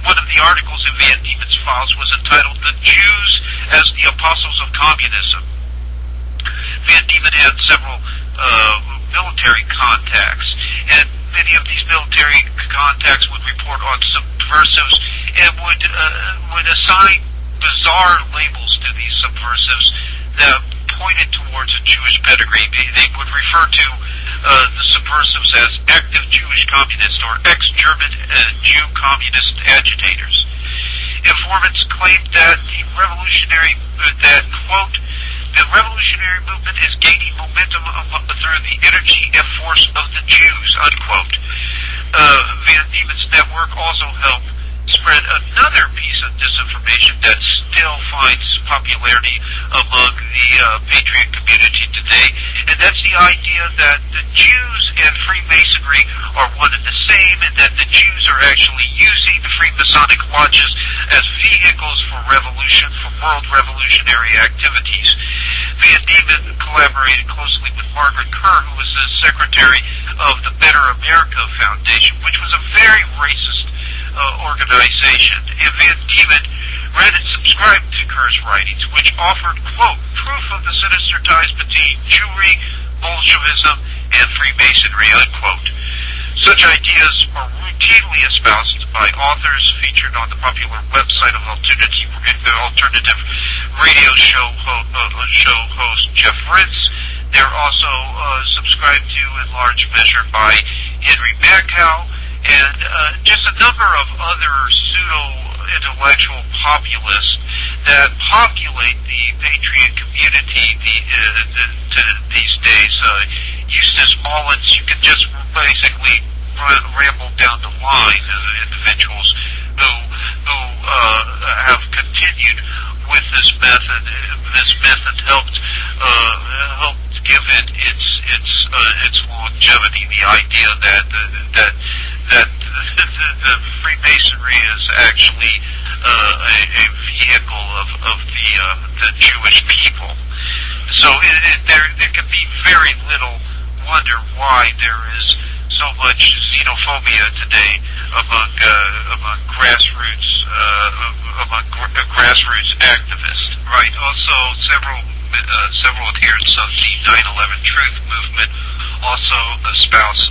Speaker 1: One of the articles in Van Diemen's files was entitled "The Jews as the Apostles of Communism." Van Diemen had several military contacts, and many of these military contacts would report on subversives and would assign bizarre labels to these subversives that pointed towards a Jewish pedigree. They would refer to the subversives as active Jewish communists or ex-German Jew communist agitators. Informants claimed that quote, the revolutionary movement is gaining momentum through the energy and force of the Jews, unquote. Van Diemen's network also helped spread another piece of disinformation that still finds popularity among the patriot community today, and that's the idea that the Jews and Freemasonry are one and the same, and that the Jews are actually using the Freemasonic lodges as vehicles for revolution, for world revolutionary activities. Van Diemen collaborated closely with Margaret Kerr, who was the secretary of the Better America Foundation, which was a very racist organization. And Van Diemen read and subscribed to Kerr's writings, which offered, quote, proof of the sinister ties between Jewry, Bolshevism, and Freemasonry, unquote. Such ideas are routinely espoused by authors featured on the popular website of alternative radio show host Jeff Ritz. They're also subscribed to in large measure by Henry Mackow and just a number of other pseudo-intellectual populists that populate the patriot community these days. Eustace Mullins, you can just basically ramble down the line of individuals who have continued with this method and helped give it its longevity. The idea that weaponry is actually a vehicle of the Jewish people. So there can be very little wonder why there is so much xenophobia today among grassroots activists. Right. Also, several adherents of the 9/11 Truth movement also espouse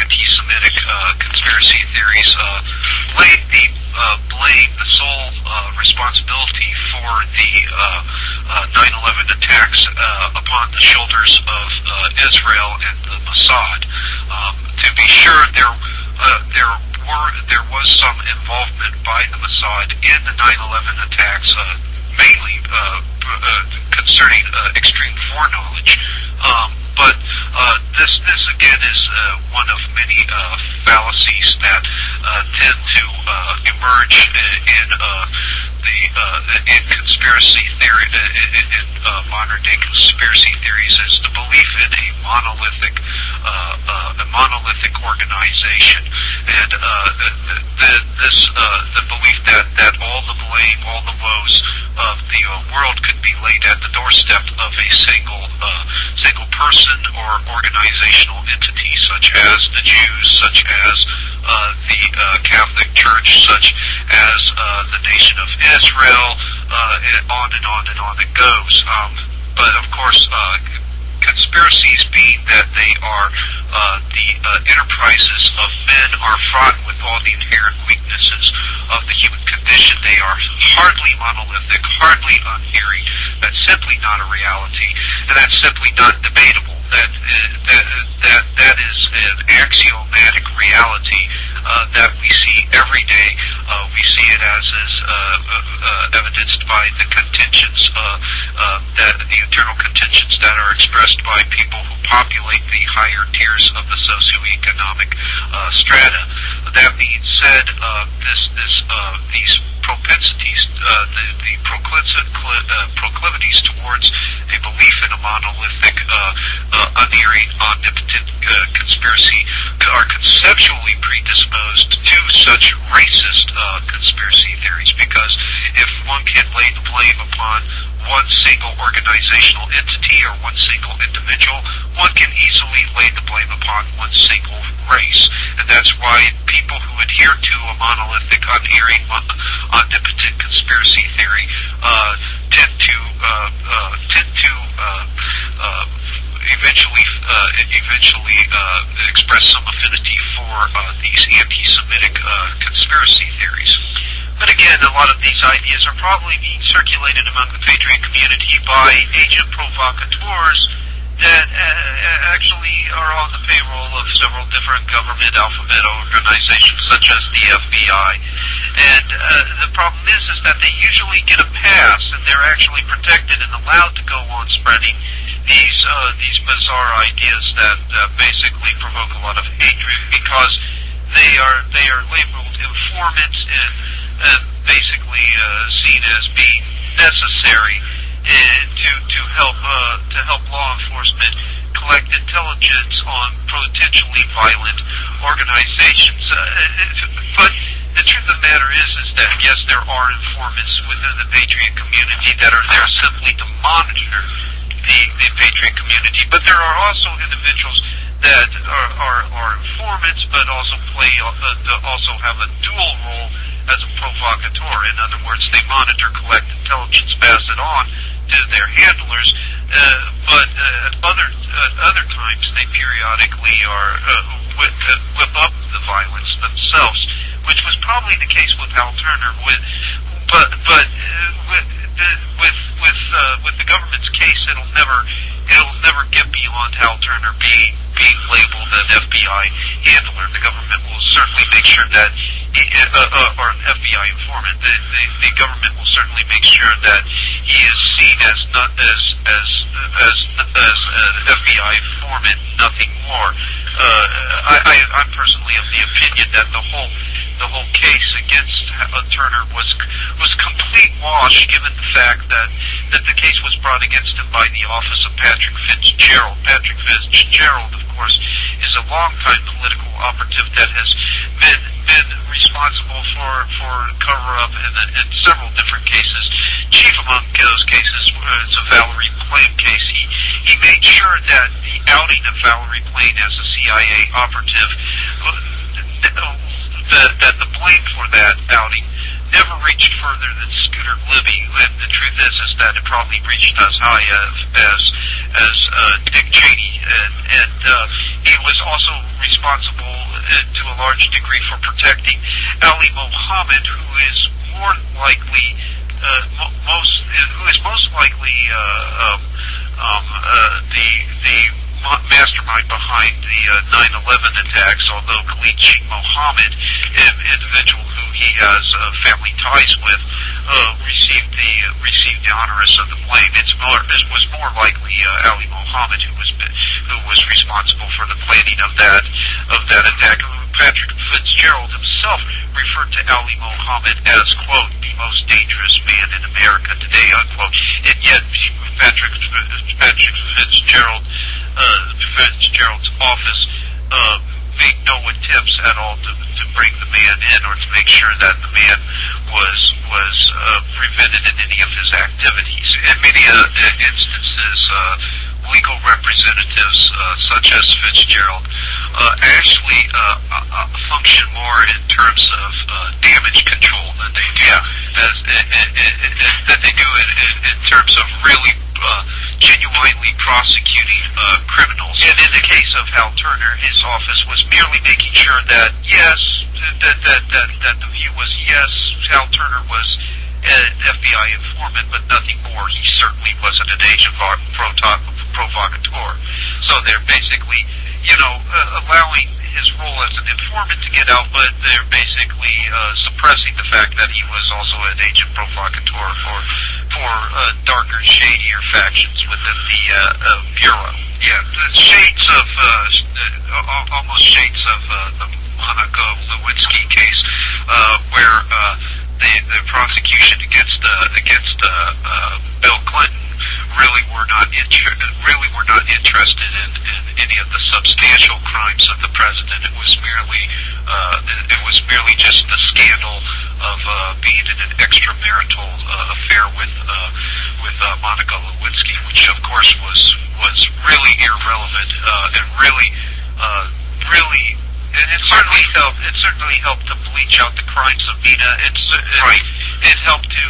Speaker 1: anti-Semitic conspiracy theories. Blame the sole responsibility for the 9/11 attacks upon the shoulders of Israel and the Mossad. To be sure, there was some involvement by the Mossad in the 9/11 attacks, mainly concerning extreme foreknowledge. But this again is one of many fallacies that tend to emerge in conspiracy theory, in modern day conspiracy theories, is the belief in a monolithic organization, and the belief that all the blame, all the woes of the world could be laid at the doorstep of a single person or organizational entity, such as the Jews, such as the Catholic Church, such as the nation of Israel, and on and on and on it goes. But of course, conspiracies, being that they are the enterprises of men, are fraught with all the inherent weaknesses of the human condition. They are hardly monolithic, hardly unhearing. That's simply not a reality, and that's simply not debatable. That is an axiomatic reality that we see every day. We see it as is evidenced by the contentions, that the internal contentions that are expressed by people who populate the higher tiers of the socioeconomic strata. That being said, these propensities, the proclivities towards a belief in a monolithic, unerring, omnipotent conspiracy are conceptually predisposed to such racist conspiracy theories, because if one can lay the blame upon one single organizational entity or one single individual, one can easily lay the blame upon one single race. And that's why people who adhere to a monolithic, unerring, omnipotent conspiracy theory tend to eventually express some affinity for these anti-Semitic conspiracy theories. But again, a lot of these ideas are probably being circulated among the Patriot community by agent provocateurs that actually are on the payroll of several different government alphabet organizations, such as the FBI. And the problem is that they usually get a pass, and they're actually protected and allowed to go on spreading these bizarre ideas that basically provoke a lot of hatred, because they are labeled informants and basically seen as being necessary to help law enforcement collect intelligence on potentially violent organizations. But the truth of the matter is that yes, there are informants within the Patriot community that are there simply to monitor the Patriot community, but there are also individuals that are informants, but also also have a dual role as a provocateur. In other words, they monitor, collect intelligence, pass it on to their handlers, but at other times they periodically whip up the violence themselves, which was probably the case with Hal Turner. With the government's case, it'll never get beyond Hal Turner being labeled an FBI handler. The government will certainly make sure that, or an FBI informant, the government will certainly make sure that he is seen as not as an FBI informant, nothing more. I'm personally of the opinion that the whole case against Turner was complete wash, given the fact that the case was brought against him by the office of Patrick Fitzgerald. Patrick Fitzgerald, of course, is a longtime political operative that has been responsible for cover-up in several different cases. Chief among those cases was a Valerie Plame case. He made sure that the outing of Valerie Plame as a CIA operative, that the blame for that outing never reached further than Scooter Libby, and the truth is that it probably reached as high as Dick Cheney, and he was also responsible to a large degree for protecting Ali Mohammed, who is most likely the mastermind behind the 9/11 attacks, although Khalid Sheikh Mohammed, an individual who he has family ties with, received the honorous of the blame. It was more likely Ali Mohammed who was responsible for the planning of that attack. Patrick Fitzgerald himself referred to Ali Mohammed as, quote, the most dangerous man in America today, unquote. And yet Patrick Fitzgerald's office made no attempts at all to bring the man in or to make sure that the man was prevented in any of his activities. In many instances, legal representatives such as Fitzgerald actually function more in terms of damage control than they do in terms of really genuinely prosecuting criminals. And in the case of Hal Turner, his office was merely making sure that that the view was yes, Hal Turner was an FBI informant, but nothing more. He certainly wasn't an agent provocateur. So they're basically, allowing his role as an informant to get out, but they're basically suppressing the fact that he was also an agent provocateur for darker, shadier factions within the Bureau. Yeah, the shades of, almost shades of the Monica Lewinsky case, where the prosecution against Bill Clinton really were not interested in any of the substantial crimes of the president. It was merely just the scandal of being in an extramarital affair with Monica Lewinsky, which of course was really irrelevant and and it certainly helped to bleach out the crimes of Nina. It helped to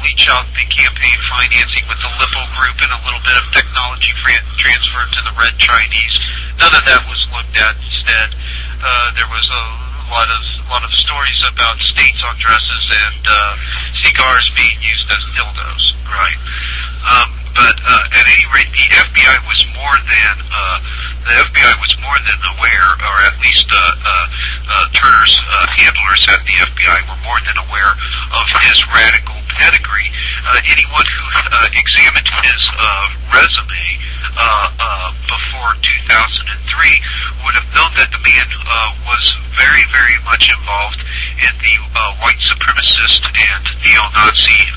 Speaker 1: bleach out the campaign financing with the Lippo Group and a little bit of technology transfer to the Red Chinese. None of that was looked at. Instead, there was a lot of stories about states on dresses and cigars being used as dildos. Right. But at any rate, the FBI was more than aware, or at least Turner's handlers at the FBI were more than aware of his radical pedigree. Anyone who examined his resume before 2003 would have known that the man was very, very much involved in the white supremacist and neo-Nazi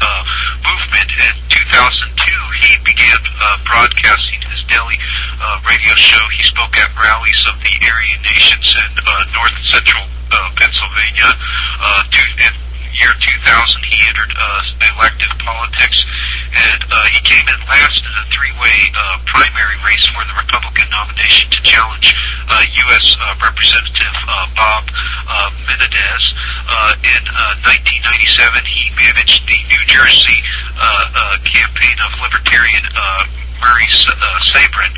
Speaker 1: movement. In 2002, he began broadcasting his daily radio show. He spoke at rallies of the Aryan nations in north central Pennsylvania. In year 2000, he entered elective politics, and he came in last in a three-way primary race for the Republican nomination to challenge U.S. Representative Bob Menendez. In 1997, he managed the New Jersey campaign of Libertarian Murray Sabrin.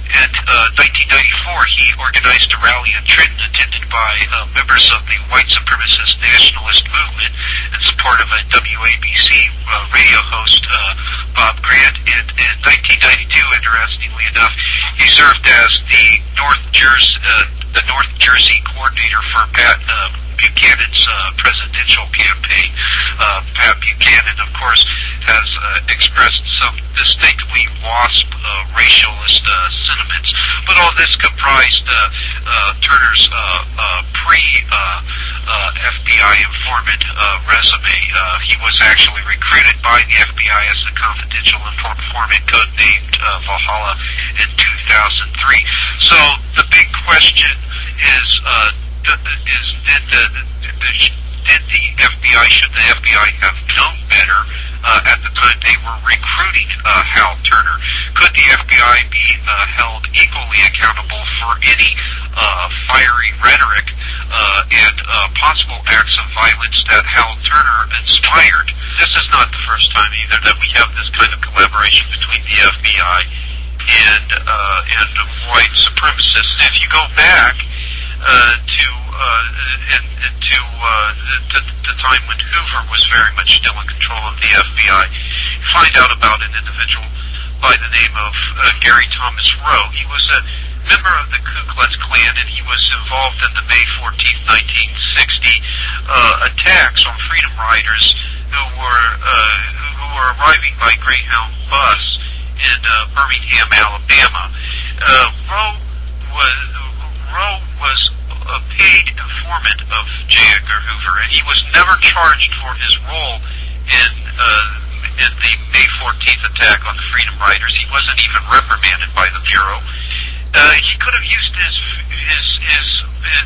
Speaker 1: In 1994, he organized a rally in Trenton attended by members of the white supremacist nationalist movement in support of a WABC radio host, Bob Grant. And in 1992, interestingly enough, he served as the North Jersey coordinator for Pat Buchanan's presidential campaign. Pat Buchanan, of course, has expressed some distinctly WASP racialist sentiments, but all this comprised Turner's pre-FBI informant resume. He was actually recruited by the FBI as a confidential informant codenamed Valhalla in 2003. So the big question did the FBI, should the FBI have known better at the time they were recruiting Hal Turner? Could the FBI be held equally accountable for any fiery rhetoric and possible acts of violence that Hal Turner inspired? This is not the first time either that we have this kind of collaboration between the FBI and white supremacists. If you go back to the time when Hoover was very much still in control of the FBI, find out about an individual by the name of Gary Thomas Rowe. He was a member of the Ku Klux Klan, and he was involved in the May 14th, 1960 attacks on Freedom Riders who were arriving by Greyhound bus in Birmingham, Alabama. Rowe was a paid informant of J. Edgar Hoover, and he was never charged for his role in the May 14th attack on the Freedom Riders. He wasn't even reprimanded by the Bureau. He could have used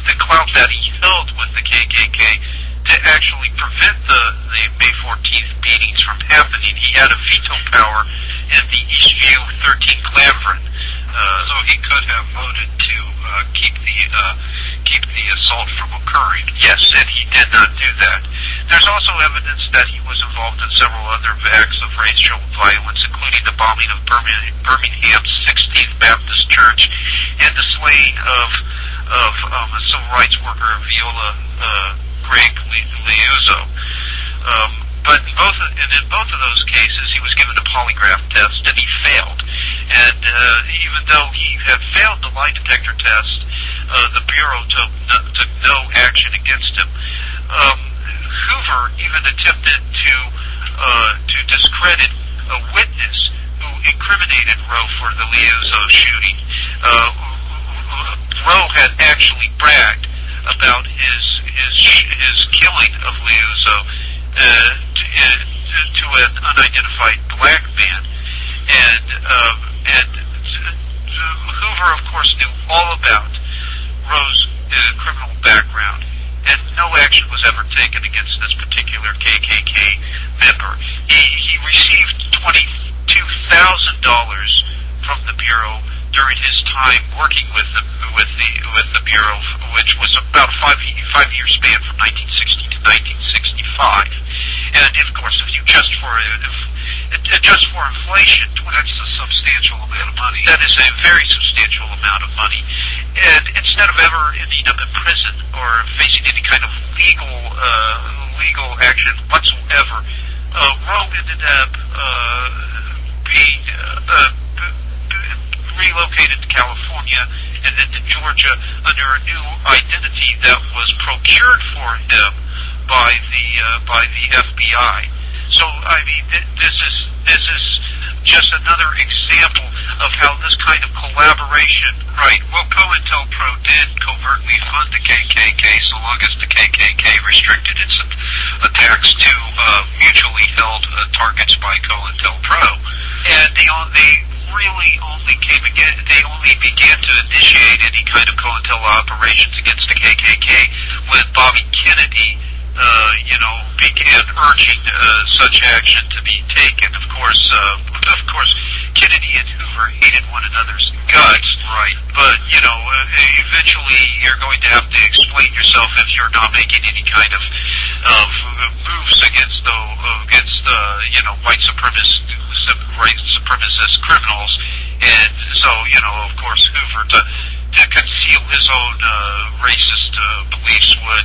Speaker 1: the clout that he held with the KKK to actually prevent the May 14th beatings from happening. He had a veto power in the Eastview 13 Clavering, so he could have voted to keep the assault from occurring. Yes, and he did not do that. There's also evidence that he was involved in several other acts of racial violence, including the bombing of Birmingham's 16th Baptist Church and the slaying of a civil rights worker, Viola Greg Liuzzo. But in both of those cases, he was given a polygraph test, and he failed. And even though he had failed the lie detector test, the Bureau took no action against him. Hoover even attempted to discredit a witness who incriminated Rowe for the Liuzzo shooting. Rowe had actually bragged about his killing of Liuzzo to an unidentified black man, and Hoover, of course, knew all about Rowe's criminal background, and no action was ever taken against this particular KKK member. He received $22,000 from the Bureau during his time working with the Bureau, which was about a five-year span from 1960 to 1965. And of course, if you adjust for inflation, that's a substantial amount of money. That is a very substantial amount of money. And instead of ever ending up in prison or facing any kind of legal action whatsoever, Rowe ended up being relocated to California and then to Georgia under a new identity that was procured for him by the FBI. So I mean, this is just another example of how this kind of collaboration. Right. Well, COINTELPRO did covertly fund the KKK so long as the KKK restricted its attacks to mutually held targets by COINTELPRO, and they really only began to initiate any kind of COINTEL operations against the KKK when Bobby Kennedy began urging such action to be taken. Of course, Kennedy and Hoover hated one another's guts, right? But eventually you're going to have to explain yourself if you're not making any kind of moves against white supremacist criminals, and so of course Hoover to conceal his own racist beliefs would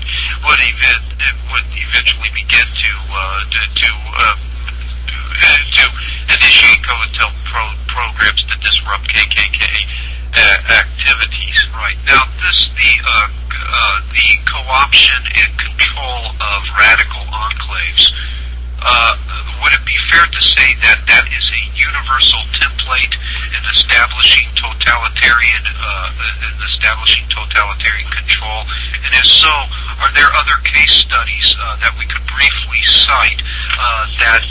Speaker 1: eventually begin to initiate COINTELPRO programs to disrupt KKK activities. Right now, the co-option and control of radical enclaves. Would it be fair to say that that is a universal template in establishing totalitarian control? And if so, are there other case studies that we could briefly cite that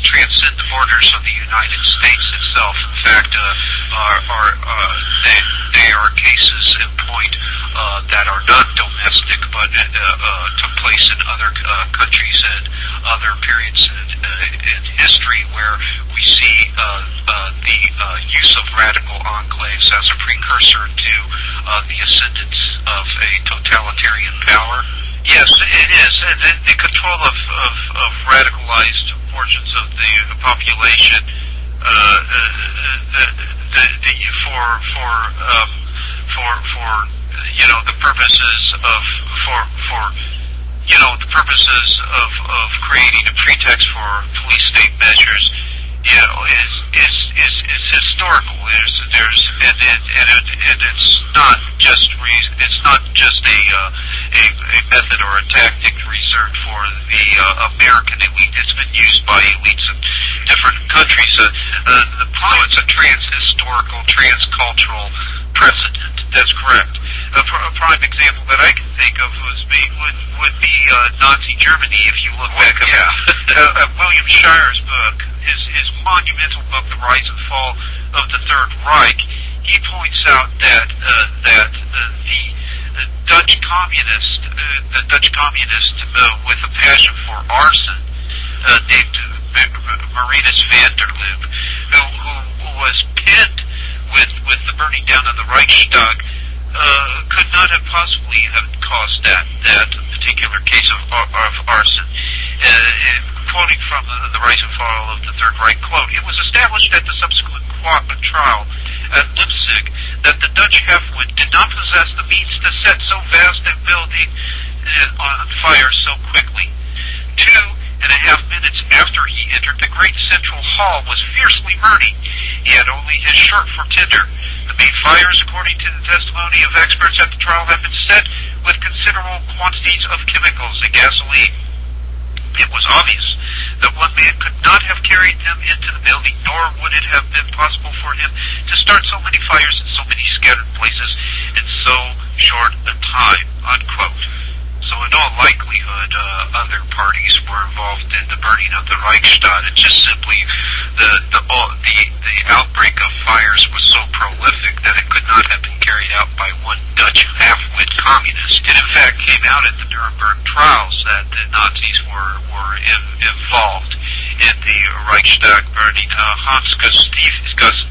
Speaker 1: transcend the borders of the United States itself. In fact, they are cases in point that are not domestic, but took place in other countries and other periods in history where we see the use of radical enclaves as a precursor to the ascendance of a totalitarian power. Yes, it is. The control of radicalized portions of the population for the purposes of creating a pretext for police state measures, is historical. It's not just a method or a tactic reserved for the American elite. It's been used by elites in different countries. It's a trans-historical, trans-cultural precedent. That's correct. A prime example that I can think of would be Nazi Germany. If you look back at William Shire's book, his monumental book, The Rise and Fall of the Third Reich, he points out that the Dutch communist with a passion for arson, named Marinus van der Lubbe, who was pinned with the burning down of the Reichstag, could not have possibly have caused that particular case of arson. Quoting from the Rise and Fall of the Third Reich, quote, "It was established at the subsequent trial at Leipzig that the Dutch half-wit did not possess the means to set so vast a building on fire so quickly. 2.5 minutes after he entered the great central hall was fiercely burning. He had only his shirt for tinder. The main fires, according to the testimony of experts at the trial, have been set with considerable quantities of chemicals and gasoline. It was obvious that one man could not have carried them into the building, nor would it have been possible for him to start so many fires in so many scattered places in so short a time," unquote. So in all likelihood, other parties were involved in the burning of the Reichstag. It's just simply the outbreak of fires was so prolific that it could not have been carried out by one Dutch half-wit communist. It in fact came out at the Nuremberg trials that the Nazis were involved in the Reichstag burning. Hans Gustavus,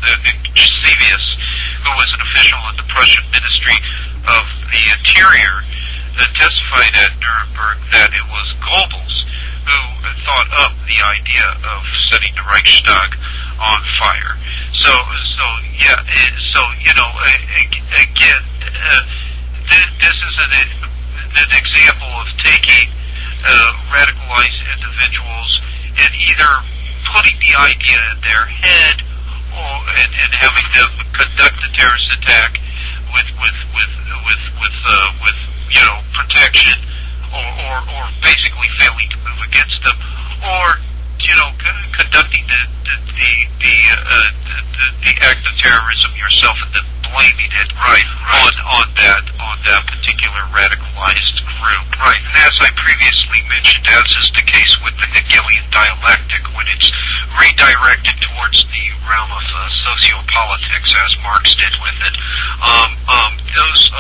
Speaker 1: who was an official in the Prussian Ministry of the Interior, testified at Nuremberg that it was Goebbels who thought up the idea of setting the Reichstag on fire. This is an example of taking radicalized individuals and either putting the idea in their head and having them conduct a terrorist attack with protection, or basically failing to move against them, or conducting the act of terrorism yourself and then blaming it on that particular radicalized group. Right, and as I previously mentioned, as is the case with the Hegelian dialectic, when it's redirected towards the realm of sociopolitics, as Marx did with it, those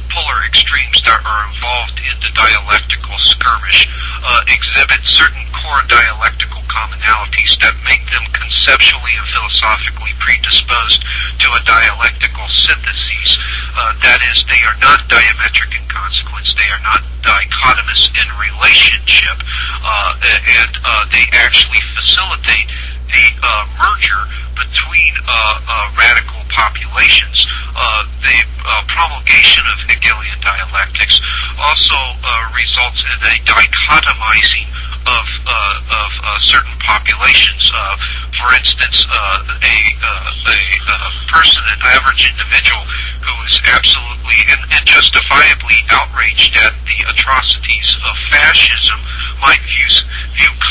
Speaker 1: polar extremes that are involved in the dialectical skirmish exhibit certain core dialectical commonalities that make them conceptually and philosophically predisposed to a dialectical synthesis. That is, they are not diametric in consequence, they are not dichotomous in relationship, and they actually facilitate the merger between radical populations. The promulgation of Hegelian dialectics also results in a dichotomizing of certain populations. For instance, a person, an average individual who is absolutely and justifiably outraged at the atrocities of fascism might view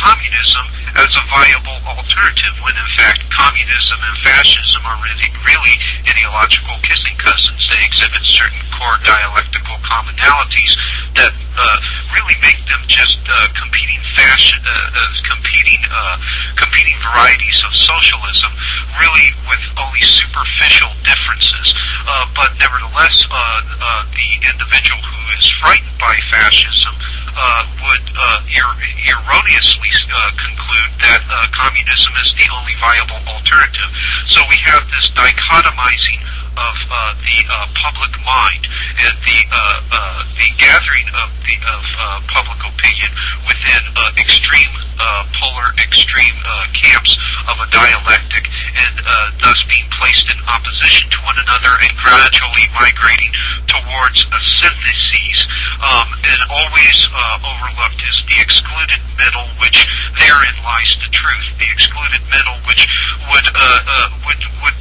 Speaker 1: communism as a viable alternative, when in fact communism and fascism are really ideological kissing cousins. They exhibit certain core dialectical commonalities that really make them just competing factions competing varieties of socialism, really with only superficial differences. But nevertheless, the individual who is frightened by fascism would erroneously conclude that communism is the only viable alternative. So we have this dichotomizing of the public mind and the gathering of public opinion within polar extreme camps of a dialectic, and thus being placed in opposition to one another and gradually migrating towards a synthesis. And always overlooked is the excluded middle, which therein lies the truth. The excluded middle, which would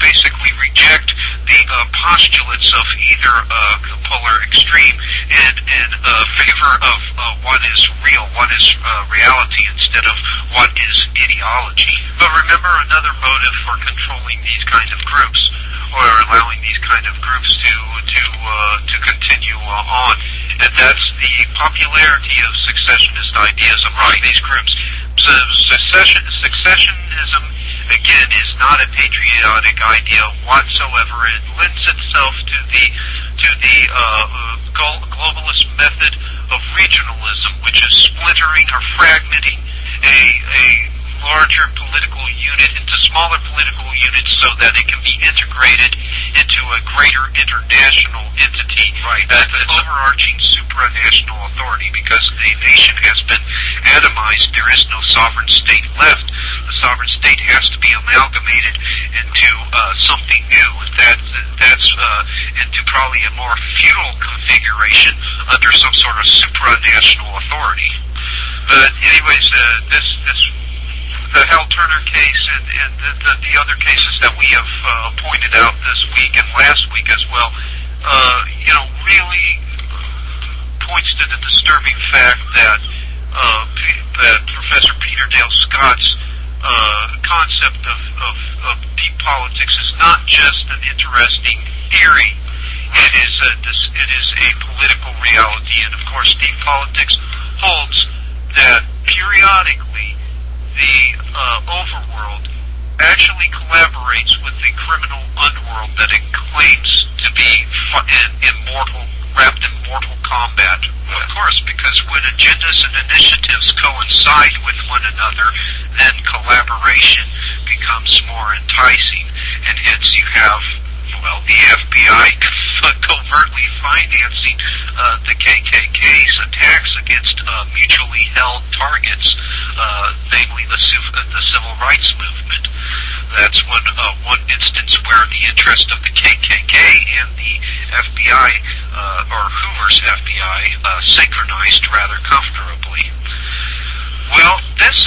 Speaker 1: basically reject the postulates of either polar extreme and in favor of what is real, what is reality, instead of what is ideology. But remember, another motive for controlling these kinds of groups, or allowing these kind of groups to continue on, and that's the popularity of successionist ideas among these groups. So successionism, again, is not a patriotic idea whatsoever. It lends itself to the globalist method of regionalism, which is splintering or fragmenting a larger political unit into smaller political units so that it can be integrated into a greater international entity, right? That's an overarching supranational authority, because the nation has been atomized. There is no sovereign state left. The sovereign state has to be amalgamated into something new. That's into probably a more feudal configuration under some sort of supranational authority. But anyways, the Hal Turner case and the other cases that we have pointed out this week and last week as well, really points to the disturbing fact that Professor Peter Dale Scott's concept of deep politics is not just an interesting theory. It is a political reality, and of course, deep politics holds that periodically the overworld actually collaborates with the criminal underworld that it claims to be wrapped in mortal combat. Of course, because when agendas and initiatives coincide with one another, then collaboration becomes more enticing, and hence you have, the FBI covertly financing the KKK's attacks against mutually held targets, namely the civil rights movement. That's one instance where the interest of the KKK and the FBI, or Hoover's FBI, synchronized rather comfortably. Well, this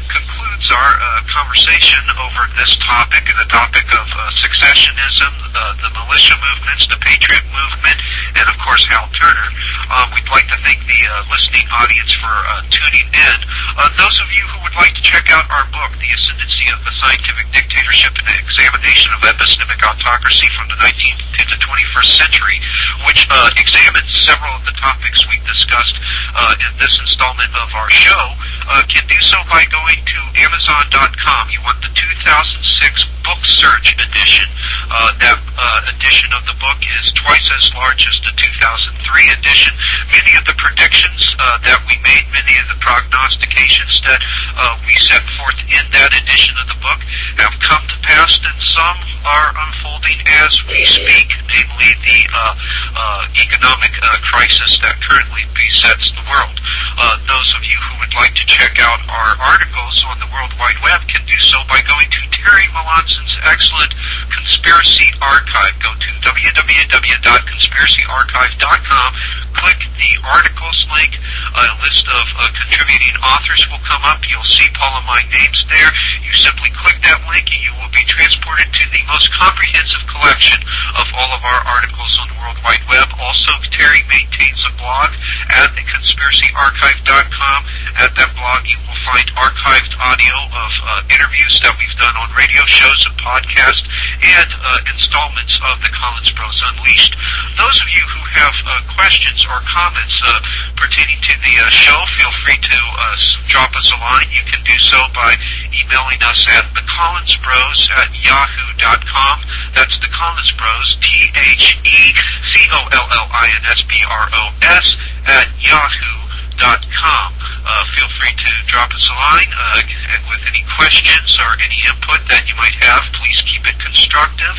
Speaker 1: concludes our conversation over this topic, and the topic of successionism, the militia movements, the patriot movement, and of course Hal Turner. We'd like to thank the listening audience for tuning in. Those of you who would like to check out our book, The Ascendancy of the Scientific Dictatorship, an examination of epistemic autocracy from the 19th to the 21st century, which examines several of the topics we discussed in this installment of our show, can do so by going to Amazon.com. You want the 2006 book search edition. That edition of the book is twice as large as the 2003 edition. Many of the predictions that we made, many of the prognostications that we set forth in that edition of the book have come to pass, and some are unfolding as we speak, namely the economic crisis that currently besets the world. Those of you who would like to check out our articles on the World Wide Web can do so by going to Terry Melanson's excellent Conspiracy Archive. Go to www.conspiracyarchive.com, click the articles link. A list of contributing authors will come up. You'll see Paul and my names there. You simply click that link and you will be transported to the most comprehensive collection of all of our articles on the World Wide Web. Also, Terry maintains a blog at conspiracyarchive.com. At that blog, you will find archived audio of interviews that we've done on radio shows and podcasts, and installments of the Collins Bros Unleashed. Those of you who have questions or comments pertaining to the show, feel free to drop us a line, you can do so by emailing us at thecolinsbros@yahoo.com. That's the Collins Bros, TheCollins@yahoo.com. Feel free to drop us a line with any questions or any input that you might have. Please keep it constructive.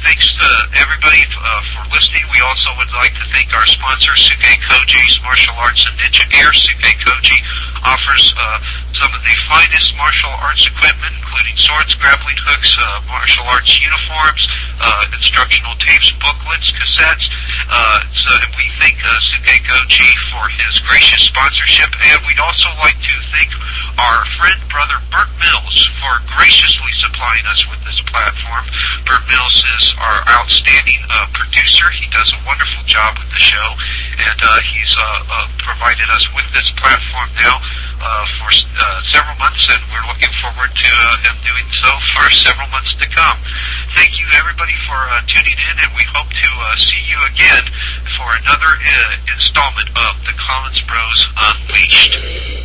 Speaker 1: Thanks to everybody for listening. We also would like to thank our sponsor, Suke Koji's Martial Arts and Ninja Gear. Suke Koji offers some of the finest martial arts equipment, including swords, grappling hooks, martial arts uniforms, instructional tapes, booklets, cassettes. So we thank Suke Koji for his gracious sponsorship, and we'd also like to thank our friend, brother Bert Mills, for graciously supplying us with this platform. Bert Mills is our outstanding producer. He does a wonderful job with the show, and he's provided us with this platform now for several months, and we're looking forward to him doing so for several months to come. Thank you, everybody, for tuning in, and we hope to see you again for another installment of the Collins Bros Unleashed.